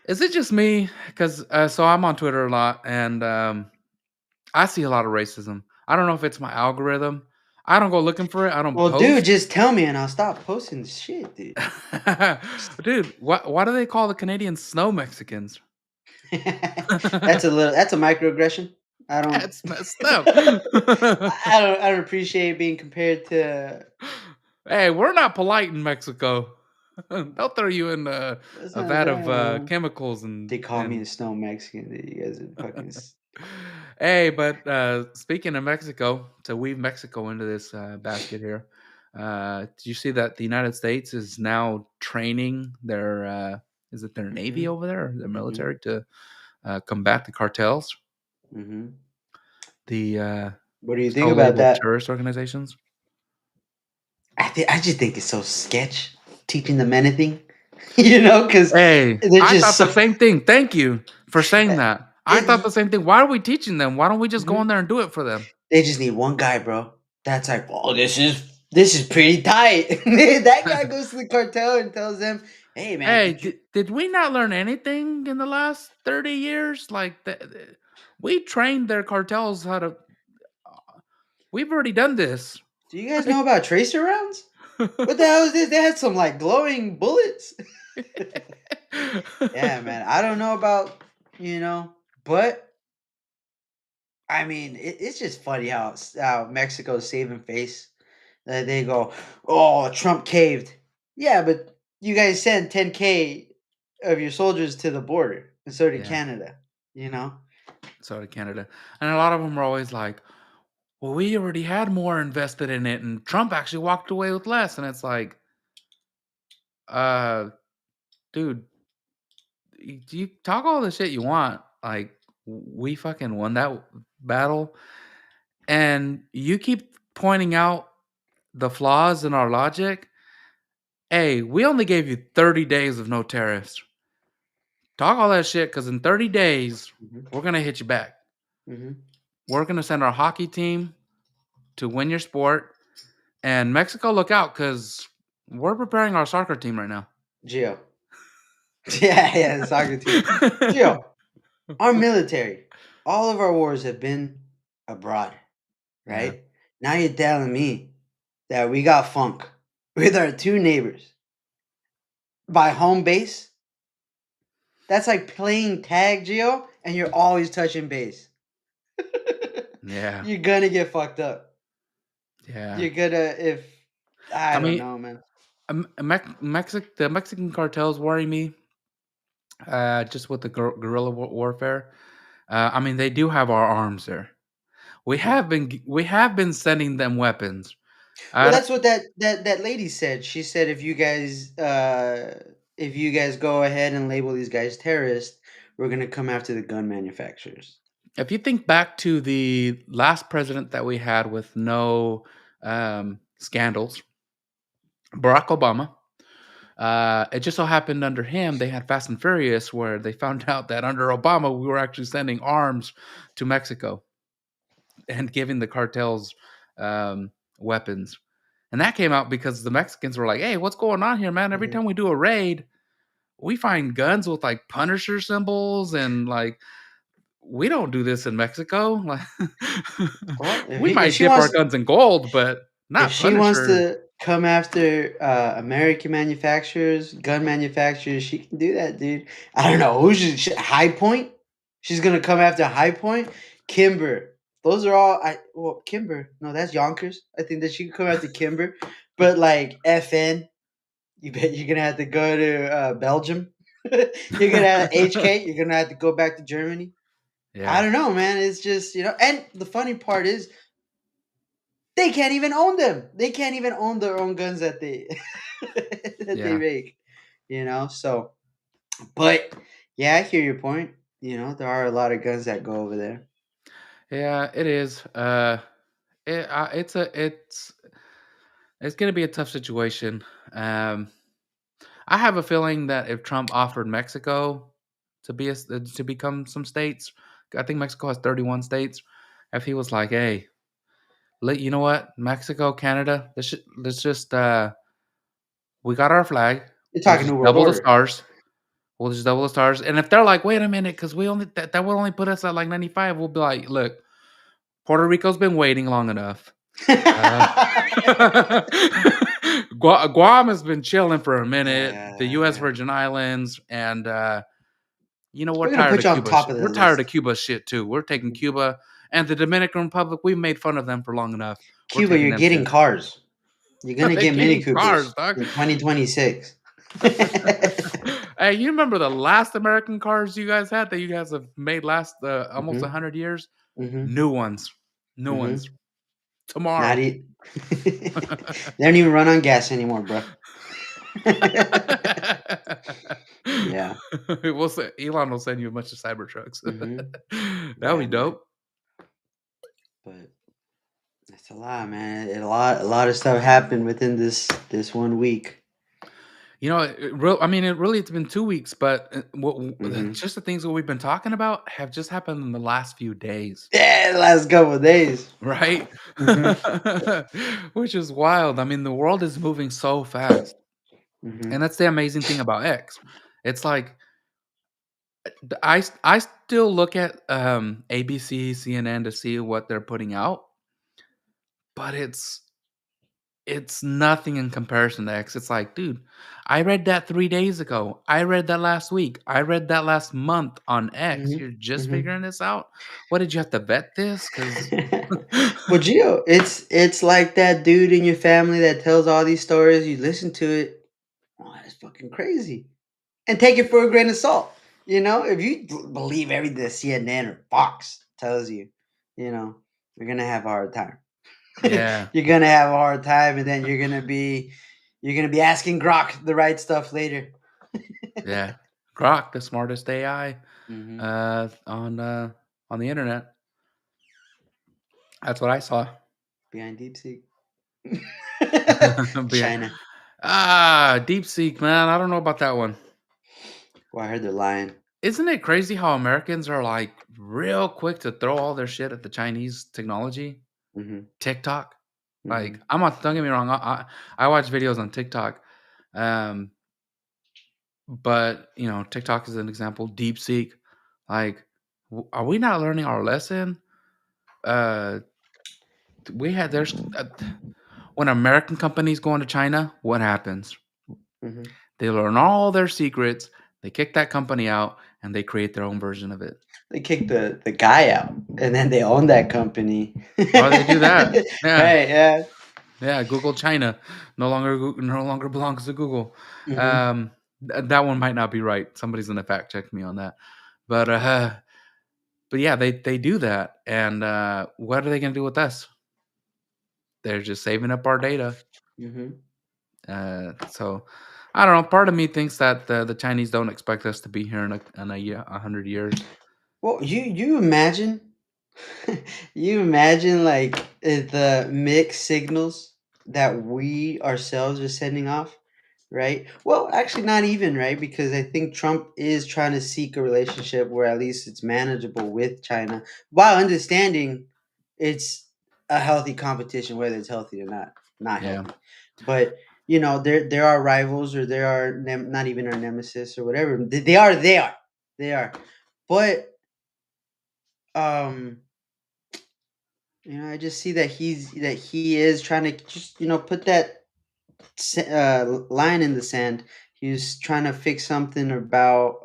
is it just me? Because so I'm on Twitter a lot, and I see a lot of racism. I don't know if it's my algorithm. I don't go looking for it. I don't Well, dude, post. just tell me and I'll stop posting shit, dude. Dude, why do they call the Canadians snow Mexicans? That's a microaggression. I don't That's messed up. I don't appreciate being compared to Hey, we're not polite in Mexico. They'll throw you in that's a not vat that, of chemicals they call me and a snow Mexican, dude. You guys are fucking Hey, but speaking of Mexico, to weave Mexico into this basket here, do you see that the United States is now training their is it their navy Mhm. over there, their Mhm. military to combat the cartels, Mhm. the What do you think about so-labeled that? terrorist organizations? I just think it's so sketch teaching them anything, you know, because Hey, they're I just thought the so. same thing. Thank you for saying that. I thought the It, same thing. Why are we teaching them? Why don't we just go in Mhm. there and do it for them? They just need one guy, bro. That's like, oh, this is pretty tight. That guy goes to the cartel and tells them, "Hey, man, Hey, did you?" did we not learn anything in the last 30 years? Like, we trained their cartels how to. We've already done this. Do you guys know about tracer rounds? What the hell is this? They had some like glowing bullets. Yeah, man. I don't know about, you know, but I mean, it's just funny how Mexico's saving face. They go, "Oh, Trump caved." Yeah, but you guys sent 10K of your soldiers to the border, and so did Yeah, Canada. You know. so did Canada, and a lot of them are always like, "Well, we already had more invested in it, and Trump actually walked away with less." And it's like, uh, dude, you talk all the shit you want, like we fucking won that battle, and you keep pointing out the flaws in our logic. Hey, we only gave you 30 days of no tariffs. Talk all that shit because in 30 days, Hmm. we're going to hit you back. Hmm. We're going to send our hockey team to win your sport. And Mexico, look out because we're preparing our soccer team right now. Geo. Yeah, the soccer team. Geo, our military, all of our wars have been abroad, Yeah. right? Now you're telling me that we got funk with our two neighbors by home base. That's like playing tag, Geo, and you're always touching base. Yeah. You're gonna get fucked up. Yeah. You're gonna if I I don't mean, know, man. The Mexican cartels worry me just with the guerrilla warfare. I mean, they do have our arms there. Mhm. We have been sending them weapons. Well, I don't, that's what that lady said. She said if you guys go ahead and label these guys terrorists, we're gonna come after the gun manufacturers. if you think back to the last president that we had with no scandals, Barack Obama. It just so happened under him they had Fast and Furious, where they found out that under Obama we were actually sending arms to Mexico and giving the cartels weapons. And that came out because the Mexicans were like, "Hey, what's going on here, man? Every Mhm. time we do a raid, we find guns with like Punisher symbols and like we don't do this in Mexico. Like Well, we might dip our guns in gold, but if not she wants Punisher." to come after American manufacturers, gun manufacturers, she can do that, dude. I don't know who High Point. She's gonna come after High Point, Kimber. Those are all. Kimber. No, that's Yonkers. I think that she can come after Kimber, but like FN, you bet you're gonna have to go to Belgium. You're gonna have HK. You're gonna have to go back to Germany. I Yeah, don't know, man. It's just and the funny part is they can't even own them. They can't even own their own guns that they that they yeah, make. So but yeah, I hear your point. There are a lot of guns that go over there. yeah. It is. It's gonna be a tough situation. Um, I have a feeling that if Trump offered Mexico to become some states, I think Mexico has 31 states. If he was like, "Hey, you know what, Mexico, Canada, let's just we got our flag. You're We'll talking New just World double the Order. stars. We'll just double the stars." And if they're like, "Wait a minute, because we only that would only put us at like 95," we'll be like, "Look, Puerto Rico's been waiting long enough. Uh, Guam has been chilling for a minute. The U.S. Yeah. Virgin Islands, and we're We're gonna tired put of you on Cuba. top of We're the tired of list. Cuba shit too. We're taking Mhm. Cuba and the Dominican Republic. We've made fun of them for long enough. We're Cuba, taking you're them getting too. cars. You're gonna They're get Mini getting cars, Coopers dog. in 2026. Hey, you remember the last American cars you guys had that you guys have made last almost Hmm. 100 years? Hmm. New ones, new ones Hmm. Not tomorrow. e- They don't even run on gas anymore, bro. Yeah. Elon will send you a bunch of Cybertrucks. Hmm. That would Yeah, be man. dope. But that's a lot, man. A lot of stuff happened within this 1 week. I mean, it's been 2 weeks, but Hmm. just the things that we've been talking about have just happened in the last few days, Yeah, the last couple of days. right? Hmm. Which is wild. I mean, the world is moving so fast, Hmm. and that's the amazing thing about X. It's like I still look at ABC, CNN to see what they're putting out, but it's nothing in comparison to X. It's like, dude, I read that 3 days ago. I read that last week. I read that last month on X. Mhm, You're just mhm. figuring this out? What did you have to vet this? Because Well, Gio, it's like that dude in your family that tells all these stories. You listen to it, oh, that's fucking crazy, and take it for a grain of salt. You know, if you believe everything that CNN or Fox tells you, you know, you're gonna have a hard time. Yeah, You're gonna have a hard time, and then you're gonna be asking Grok the right stuff later. yeah. Grok, the smartest AI, Hmm. uh, on, uh, on the internet. That's what I saw. Behind DeepSeek. But yeah. China. DeepSeek, man, I don't know about that one. Well, I heard they're lying. Isn't it crazy how Americans are, like, real quick to throw all their shit at the Chinese technology? Hmm. TikTok? Like, Hmm. I'm not don't get me wrong, I watch videos on TikTok, um, but, TikTok is an example, DeepSeek, like, are we not learning our lesson? Uh, we had there's when American companies go into China, what happens? Hmm. They learn all their secrets, they kick that company out, and they create their own version of it. They kicked the guy out, and then they own that company. Oh, they do that. Yeah. Right? Yeah. Yeah, Google China no longer belongs to Google. Hmm. That one might not be right. Somebody's gonna fact check me on that. But yeah, they do that, and what are they gonna do with us? They're just saving up our data. Hmm. So I don't know. Part of me thinks that the Chinese don't expect us to be here in a year, 100 years. Well, you imagine, you imagine like the mixed signals that we ourselves are sending off, right? Well, actually, not even right, because I think Trump is trying to seek a relationship where at least it's manageable with China, while understanding it's a healthy competition, whether it's healthy or not Yeah. healthy. But there are rivals, or there are not even our nemesis or whatever. They are. But um I just see that he is trying to just put that line in the sand. He's trying to fix something about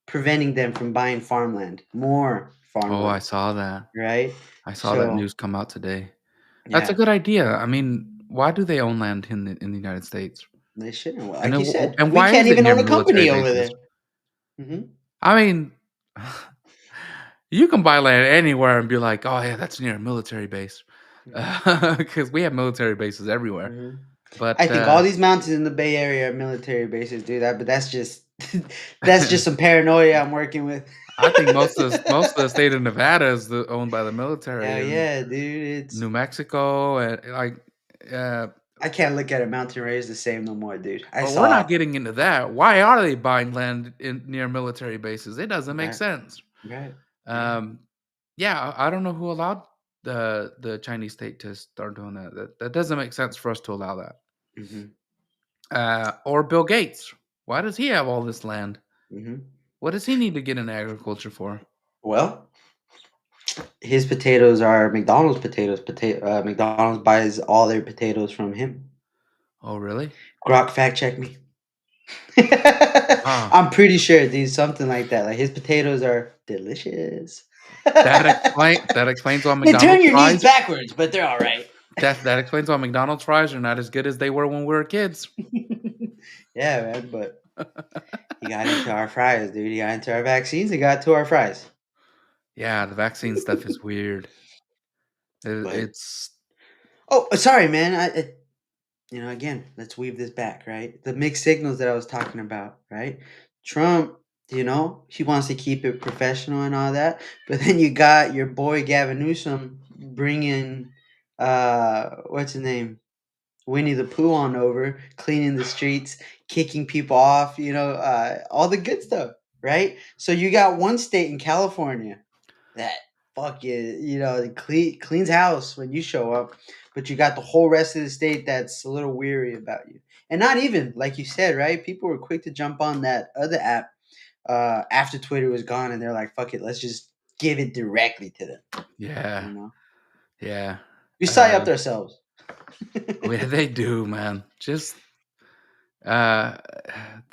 preventing them from buying farmland, more Oh, I farmland, saw that. right? I saw that So news come out today. That's a yeah, good idea. I mean, why do they own land in the United States? they shouldn't. Well, And like you said, and we why can't is it even near own a military company over bases? there. Hmm. I mean, you can buy land anywhere and be like, "Oh, yeah, that's near a military base," Hmm. because we have military bases everywhere. Hmm. I But, think all these mountains in the Bay Area are military bases, dude. But that's just that's just some paranoia I'm working with. I think most of the state of Nevada is owned by the military, Hell and yeah, dude! New Mexico, and, uh, I can't look at a mountain range the same no more, dude. I but we're not saw. getting into that. Why are they buying land near military bases? It doesn't make Right, sense. right, right. Um, yeah, I don't know who allowed the Chinese state to start doing that. That doesn't make sense for us to allow that. Mhm, Or Bill Gates. Why does he have all this land? mhm. What does he need to get into agriculture for? Well, his potatoes are McDonald's potatoes. McDonald's buys all their potatoes from him. Oh, really? Grok, fact check me. Ah, I'm pretty sure, dude. Something like that. Like his potatoes are delicious. that explains why They turn McDonald's your knees fries backwards, but they're all right. that explains why McDonald's fries are not as good as they were when we were kids. Yeah, man. But he got into our fries, dude. He got into our vaccines. He got to our fries. Yeah, the vaccine stuff is weird. But It's oh, sorry, man. Again, let's weave this back, right? The mixed signals that I was talking about, right? Trump, he wants to keep it professional and all that, but then you got your boy Gavin Newsom bringing, what's his name? Winnie the Pooh on over, cleaning the streets, kicking people off, all the good stuff, right? So you got one state in California that fuck cleans house when you show up, but you got the whole rest of the state that's a little weary about you. And not even like you said, right? People were quick to jump on that other app after Twitter was gone, and they're like, "Fuck it, let's just give it directly to them." yeah, You know, yeah. we psy Uh, upped ourselves. Oh, yeah, they do, man. Just uh,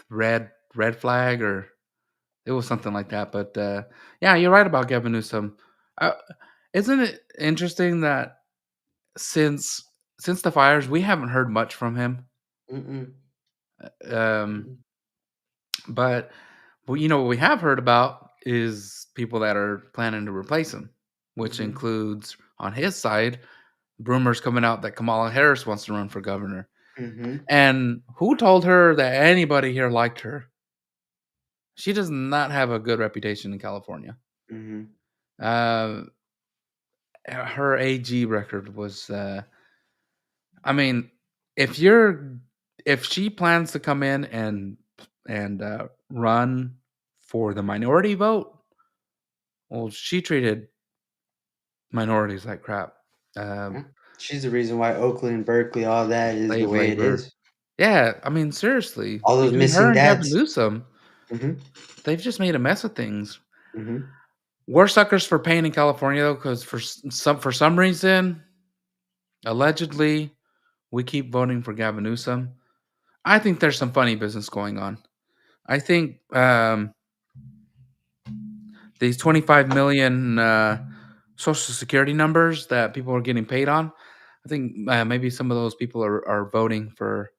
red flag, or it was something like that. But yeah, you're right about Gavin Newsom. Uh, isn't it interesting that since since the fires, we haven't heard much from him? Mm-mm. Um, Mm-mm. but well, you know what we have heard about is people that are planning to replace him, which Mhm. includes on his side rumors coming out that Kamala Harris wants to run for governor. Mhm. And who told her that anybody here liked her? She does not have a good reputation in California. Mhm. Uh, her AG record was, I mean, if you're, if she plans to come in and run for the minority vote, well, she treated minorities like crap. Yeah. She's the reason why Oakland, Berkeley, all that is the Slave way it labor. is. Yeah, I mean, seriously, All those between her missing and Gavin dads. Newsom, Mhm. they've just made a mess of things. Mhm. We're suckers for pain in California though, because for some reason, allegedly, we keep voting for Gavin Newsom. I think there's some funny business going on. I think these 25 million Social Security numbers that people are getting paid on. I think maybe some of those people are voting for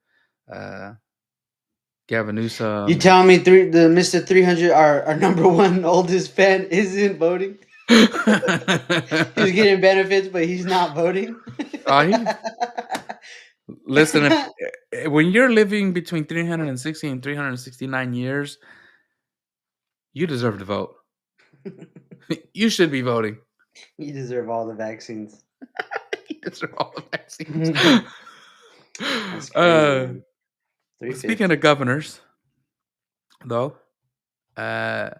uh, Gavin You Newsom. telling me the Mr. 300, our number one oldest fan, isn't voting? He's getting benefits, but he's not voting. He, listen, when you're living between 360 and 369 years, you deserve to vote. You should be voting. You deserve all the vaccines. You deserve all the vaccines. That's crazy, uh, man. speaking 350. of governors, though, uh,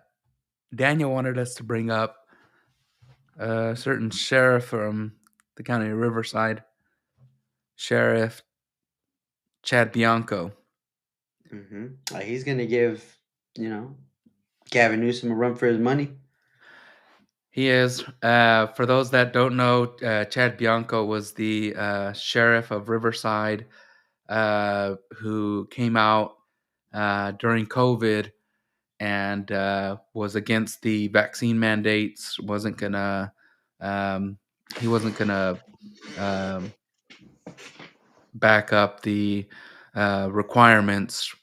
Daniel wanted us to bring up a certain sheriff from the county of Riverside, Sheriff Chad Bianco. He's gonna give, you know, Gavin Newsom a run for his money. He is. For those that don't know, Chad Bianco was the sheriff of Riverside who came out during COVID and was against the vaccine mandates. Wasn't gonna. Um, he wasn't gonna um, back up the requirements.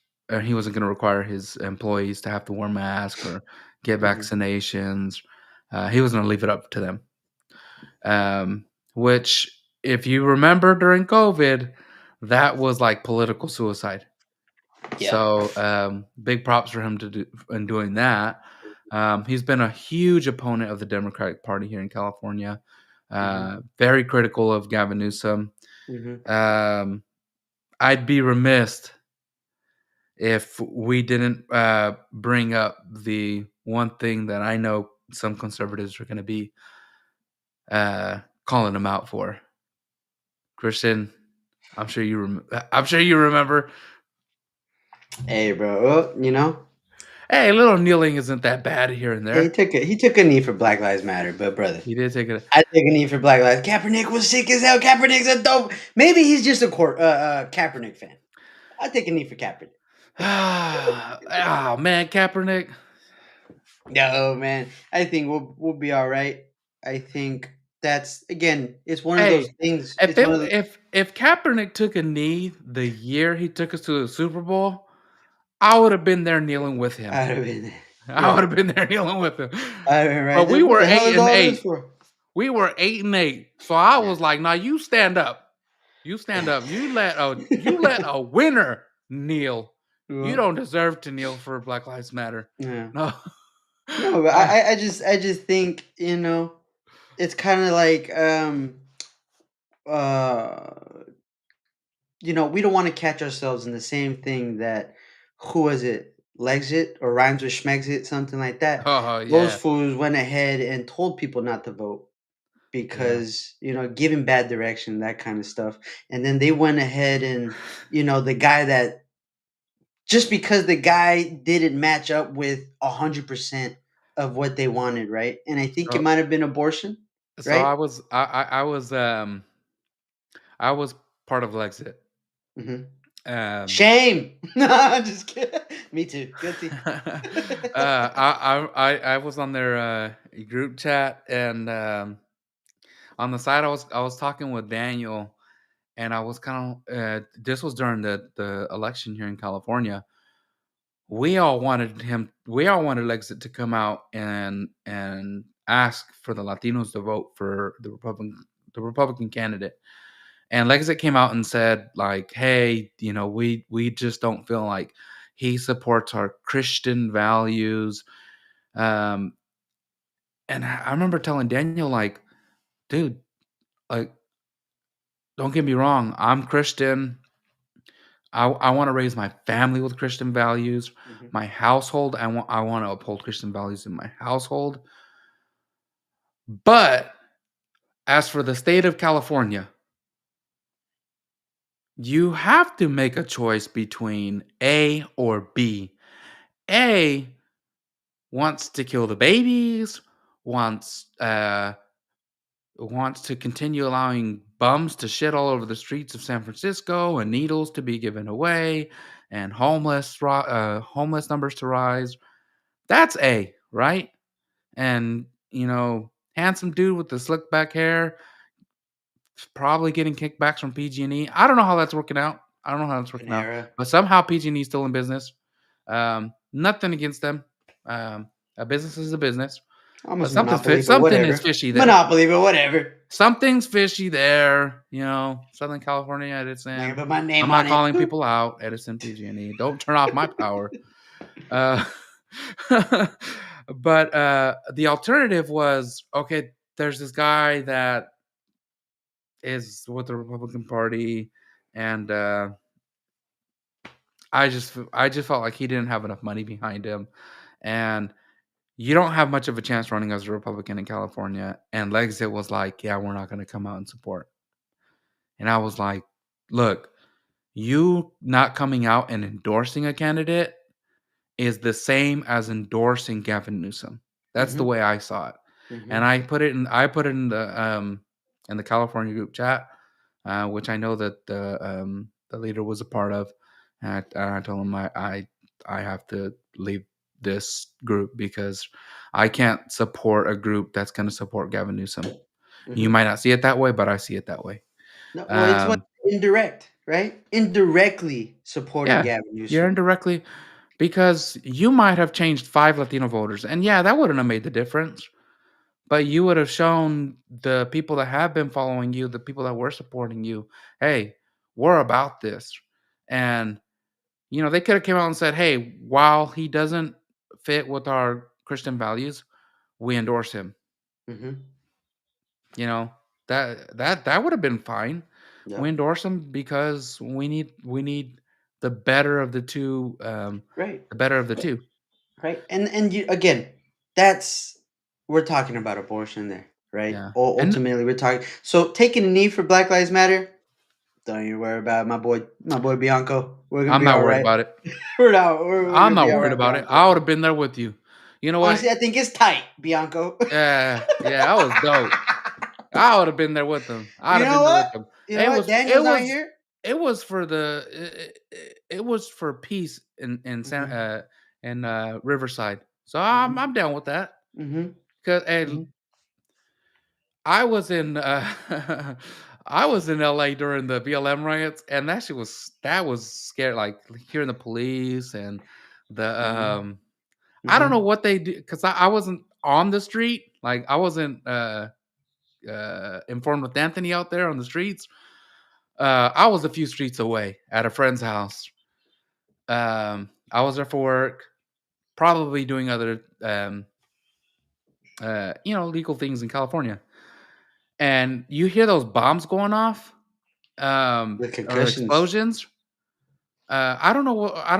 He wasn't going to require his employees to have to wear masks or get Hmm. vaccinations. He was going to leave it up to them. Which, if you remember during COVID, that was like political suicide. Yeah. So big props for him to do in doing that. He's been a huge opponent of the Democratic Party here in California. Hmm. Very critical of Gavin Newsom. Hmm. Um, I'd be remiss if we didn't bring up the one thing that I know some conservatives are going to be calling him out for. Christian, I'm sure you remember. Hey, bro. Well, you know, Hey, a little kneeling isn't that bad here and yeah, there. he took a knee for Black Lives Matter, but brother, He did take it. I take a knee for Black Lives. Kaepernick was sick as hell. Kaepernick's a dope. Maybe he's just a Kaepernick fan. I take a knee for Kaepernick. Oh man, Kaepernick. No, man. I think we'll be all right. I think that's again. It's one of those Hey, things. It's one of the. if Kaepernick took a knee the year he took us to the Super Bowl, I would have been there kneeling with him. I'd have been. I Yeah, would have been there kneeling with him. I'd have been right But there. we What were the hell eight is and all this eight. for? We were 8-8. So I Yeah. was like, "Now you stand up. You stand up. You let a winner kneel. You Well, don't deserve to kneel for Black Lives Matter." yeah. No. No, but Uh, I just think, it's kind of like, uh we don't want to catch ourselves in the same thing that, who was it, Lexit or rhymes with Schmexit, something like that. oh Those yeah. fools went ahead and told people not to vote Yeah. because, giving bad direction, that kind of stuff. And then they went ahead and, the guy that, just because the guy didn't match up with 100% of what they wanted, right? And I think it So might have been abortion, so right? I was part of Lexit. Mhm. Um, Shame. No, I'm just kidding. Me too. Guilty. I was on their group chat, and on the side I was talking with Daniel, and I was kind of this was during the election here in California. We all wanted Lexit to come out and ask for the Latinos to vote for the Republican candidate. And Lexit came out and said, like, hey, we just don't feel like he supports our Christian values. Um, and I remember telling Daniel, like, dude, like, don't get me wrong, I'm Christian. I want to raise my family with Christian values. Mhm. My household, I want to uphold Christian values in my household. But as for the state of California, you have to make a choice between A or B. A wants to kill the babies, wants wants to continue allowing bums to shit all over the streets of San Francisco and needles to be given away and homeless numbers to rise. That's A, right? And handsome dude with the slick back hair, probably getting kickbacks from PG&E. I don't know how that's working out. I don't know how that's working out, Panera. but somehow PG&E is still in business. Nothing against them. A business is a business, but Almost Monopoly, but something is whatever. fishy there. Monopoly, but whatever. Something's fishy there. Southern California, I can Edison. put my I'm name not on it. calling Boop. people out. Edison, PG&E. Don't turn off my power. Uh, but the alternative was, okay, there's this guy that is with the Republican Party, and I just felt like he didn't have enough money behind him, and you don't have much of a chance running as a Republican in California. And Lexit was like, yeah, we're not going to come out and support. And I was like, look, you not coming out and endorsing a candidate is the same as endorsing Gavin Newsom. That's the Mhm. way I saw it. And Mhm. I put it in the California group chat, which I know that the leader was a part of. And I told him I have to leave this group because I can't support a group that's going to support Gavin Newsom. You Mhm. might not see it that way, but I see it that way. No, well, it's what Um, indirect, right? Indirectly supporting yeah, Gavin you're Newsom. indirectly because you might have changed 5 Latino voters, and yeah, that wouldn't have made the difference. But you would have shown the people that have been following you, the people that were supporting you, hey, we're about this. And they could have came out and said, hey, while he doesn't fit with our Christian values, we endorse him. Mhm. You know, that would have been fine. We Yep. endorse him because we need the better of the two, Right. the better of the two. Right. And you again, that's we're talking about abortion there, right? Yeah. And Ultimately, we're talking. So taking a knee for Black Lives Matter. Don't you worry about it, my boy Bianco. We're gonna I'm be not all worried right. about it. We're I'm gonna be not all worried right, about it. Bianco. I would have been there with you. You know what? Honestly, I think it's tight, Bianco. Yeah, yeah, that was dope. I would have been there with them. I'd You have know been there what? with them. You know It what? was it Daniel's not was here. it was for it was for peace Mhm. in Riverside. So I'm Mhm. down with that. Mhm. Cause Mhm. I was in I was in LA during the BLM riots, and that was scary. Like hearing the police and the Mhm. I don't know Mhm. what they do because I wasn't on the street. Like I wasn't informed with Anthony out there on the streets. I was a few streets away at a friend's house. I was there for work, probably doing other legal things in California. And you hear those bombs going off, The or concussions. explosions. I don't know what I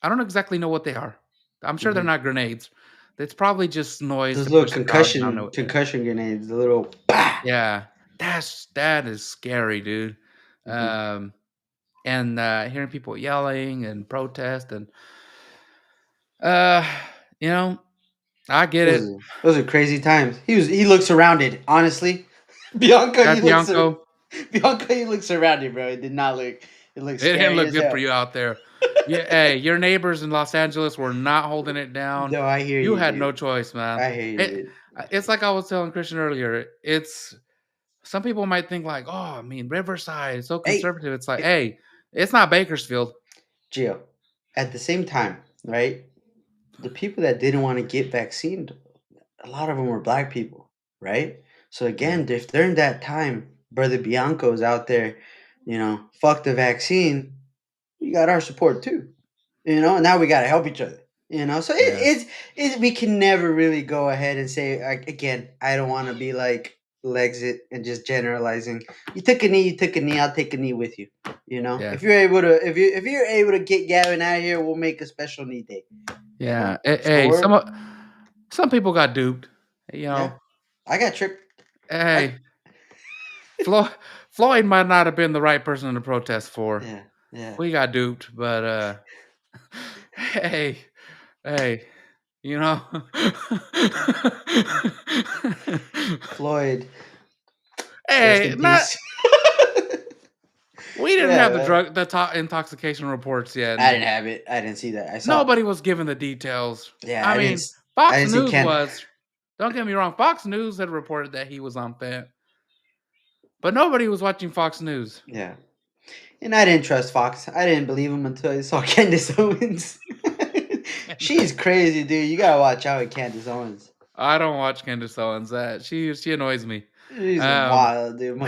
don't exactly know what they are. I'm sure they're Mhm. not grenades. It's probably just noise Those to little push the crowd down. concussion grenades. The little. Bah! Yeah, that is scary, dude. Mhm. Um, and hearing people yelling and protest and uh, you know, I get Those it. are those are crazy times. He looks surrounded. Honestly, Bianca, Chad you look Bianco. Bianco, you look surrounded, bro. It did not look. It looked It didn't scary look as good for hell. you out there. Yeah, hey, your neighbors in Los Angeles were not holding it down. No, I hear You you, had dude. no choice, man. I hear you, It, dude. it's like I was telling Christian earlier. It's some people might think like, oh, I mean, Riverside is so Hey, conservative. It's like, hey, it's not Bakersfield. Gio. At the same time, right? The people that didn't want to get vaccinated, a lot of them were black people, right? So Yeah, again, if during that time, Brother Bianco's out there, fuck the vaccine, you got our support too. Now we got to help each other. So yeah, we can never really go ahead and say like, again, I don't want to be like Lexit and just generalizing. You took a knee, you took a knee. I'll take a knee with you. yeah, If you're able to get Gavin out of here, we'll make a special knee day. yeah. Hey, Or some people got duped. You yeah, know, I got tricked. I hey, Floyd, Floyd might not have been the right person to protest for. Yeah, yeah. We got duped, but hey, hey, you know, Floyd, rest hey, in not peace. we didn't Yeah, have man. intoxication reports yet, I and didn't have it. I didn't see that. I saw. nobody was given the details. Yeah, I I didn't. mean, I Fox didn't see News Ken. was. Don't get me wrong. Fox News had reported that he was on fent, but nobody was watching Fox News. Yeah, and I didn't trust Fox. I didn't believe him until I saw Candace Owens. She's crazy, dude. You gotta watch out with Candace Owens. I don't watch Candace Owens. That she annoys me. She's Um, wild, dude.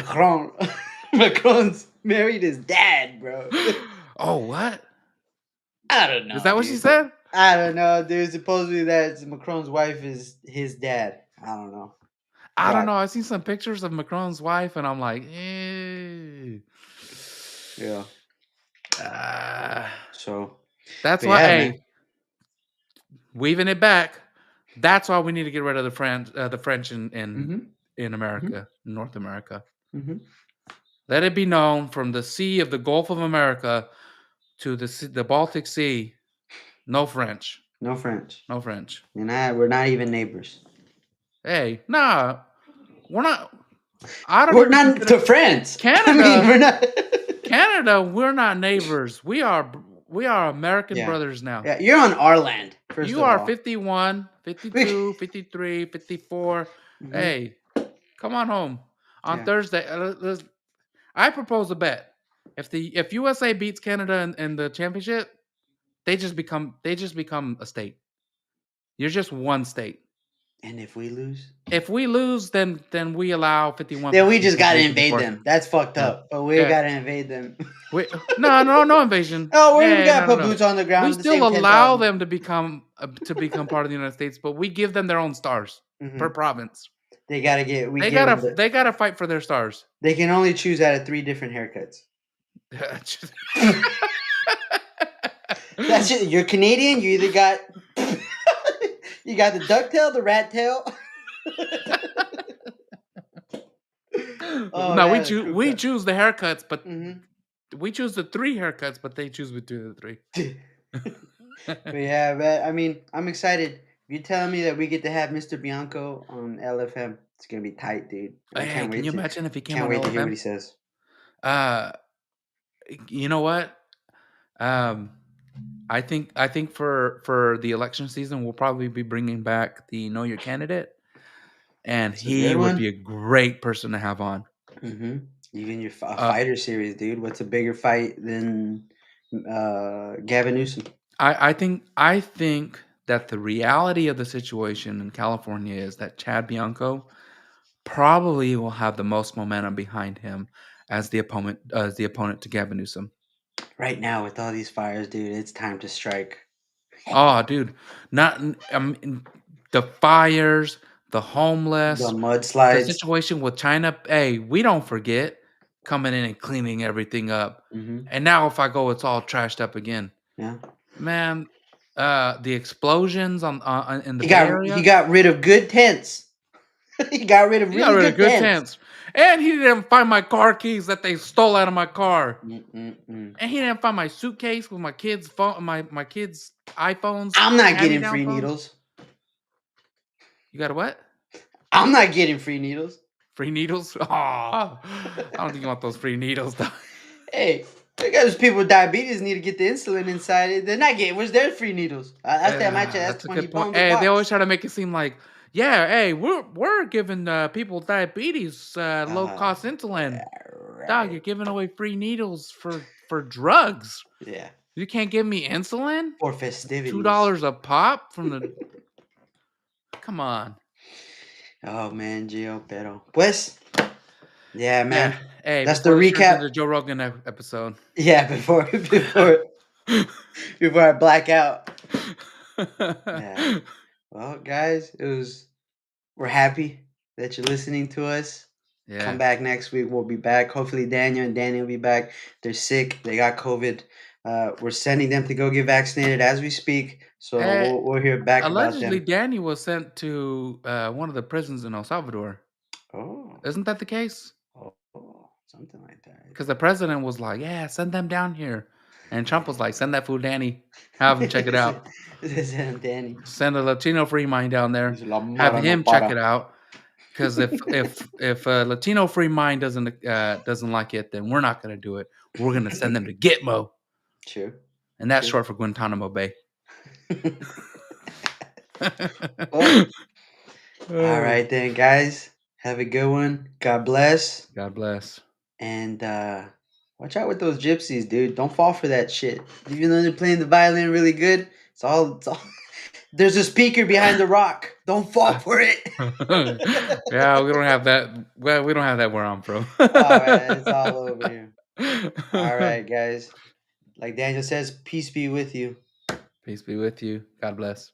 Macron's married his dad, bro. oh, what I don't is know, that? What she dude. said? I don't know, dude. Supposedly that Macron's wife is his dad. I don't know. I don't God, know. I seen some pictures of Macron's wife, and I'm like, yeah. uh, So, that's but why. yeah, man. Hey, weaving it back. That's why we need to get rid of the French Mm-hmm. in Mm-hmm. America, North America. Mm-hmm. Let it be known from the sea of the Gulf of America to the Baltic Sea, no French, No French, no French. and we're not even neighbors. Hey, nah, we're not. I don't We're even not consider to France. I mean, Canada. we're not. Canada, we're not neighbors. We are American Yeah, brothers now. yeah. You're on our land, first You of are all. 51, We- 52, 53, 54. Mhm. Hey, come on home on Yeah, Thursday. I propose a bet. If USA beats Canada in the championship, they just become a state. You're just one state. and if we lose, If we lose, then we allow 51, then we 52, just gotta 53, invade 54. them. That's fucked Yeah. up. But we Yeah. gotta invade them. No invasion. Oh, we Yeah, gotta no, no, put no. boots on the We ground. The still same ten allow thousand. them to become part of the United States, but we give them their own stars per Mm-hmm. province. They gotta get. We They give them gotta the. they gotta fight for their stars. They can only choose out of 3 different haircuts. That's it. You're Canadian. You either got you got the duck tail, the rat tail. Oh No, we man, the choose crew we cut. choose the haircuts, but Mm-hmm. we choose the 3 haircuts, but they choose between the 3. But yeah, man. I mean, I'm excited. If you're telling me that we get to have Mr. Bianco on LFM, it's gonna be tight, dude. And I Hey, can't can wait you to imagine if he came can't on wait to hear what LFM? he says. Uh, you know what? Um, I think for the election season, we'll probably be bringing back the Know Your Candidate, and It's a good he would be one. a great person to have on. Mm-hmm. Even your Uh, fighter series, dude. What's a bigger fight than Gavin Newsom? I think that the reality of the situation in California is that Chad Bianco probably will have the most momentum behind him as the opponent to Gavin Newsom. Right now, with all these fires, dude, it's time to strike. Oh, dude, not the fires, the The homeless, the mudslides. situation with China. Hey, we don't forget coming in and cleaning everything up. Mm-hmm. And now if I go, it's all trashed up again. Yeah. Man, the explosions on in the He Bay got he Area. got rid of good tents. He got rid of He got really rid of good good tents. tents. And he didn't find my car keys that they stole out of my car. Mm-mm-mm. And he didn't find my suitcase with my kids' phone, my kids' iPhones, I'm not getting hand-me-down free phones. needles. You got a what? I'm not getting free needles. Free needles? Oh, I don't think you want those free needles, though. Hey, because people with diabetes need to get the insulin inside it. They're not getting. Where's their free needles? That's that match. That's That's a 20 good point. bones a Hey, they always box. try to make it seem like, yeah, hey, we're giving people with diabetes low Uh, cost insulin. yeah, Dog, right. you're giving away free needles for drugs. Yeah. You can't give me insulin? For Two festivities. dollars a pop from the. Come on. Oh man, Gio, pero. Pues, yeah, Yeah. man. Hey, That's the before this turns recap. into Joe Rogan episode. Yeah, before I black out. Yeah. Well, guys, we're happy that you're listening to us. Come Yeah. back next week. We'll be back. Hopefully Daniel and Danny will be back. They're sick. They got COVID. We're sending them to go get vaccinated as we speak. So Eh, we'll hear back about Allegedly, them. Danny was sent to one of the prisons in El Salvador. Oh. Isn't that the case? Oh, something like that. Because the president was like, "Yeah, send them down here," and Trump was like, "Send that fool Danny, have him check it out. Danny. Send a Latino free mind down there, Dice, la have mara no him check para. it out." Because if a Latino free mind doesn't like it, then we're not gonna do it. We're gonna send them to Gitmo, True. and that's True. short for Guantanamo Bay. Well, all Oh, right then, guys. Have a good one. God bless. God bless. And watch out with those gypsies, dude. Don't fall for that shit. Even though they're playing the violin really good, it's all there's a speaker behind the rock. Don't fall for it. Yeah, we don't have that. Well, we don't have that where I'm from. All right, it's all over here. All right, guys. Like Daniel says, peace be with you. Peace be with you. God bless.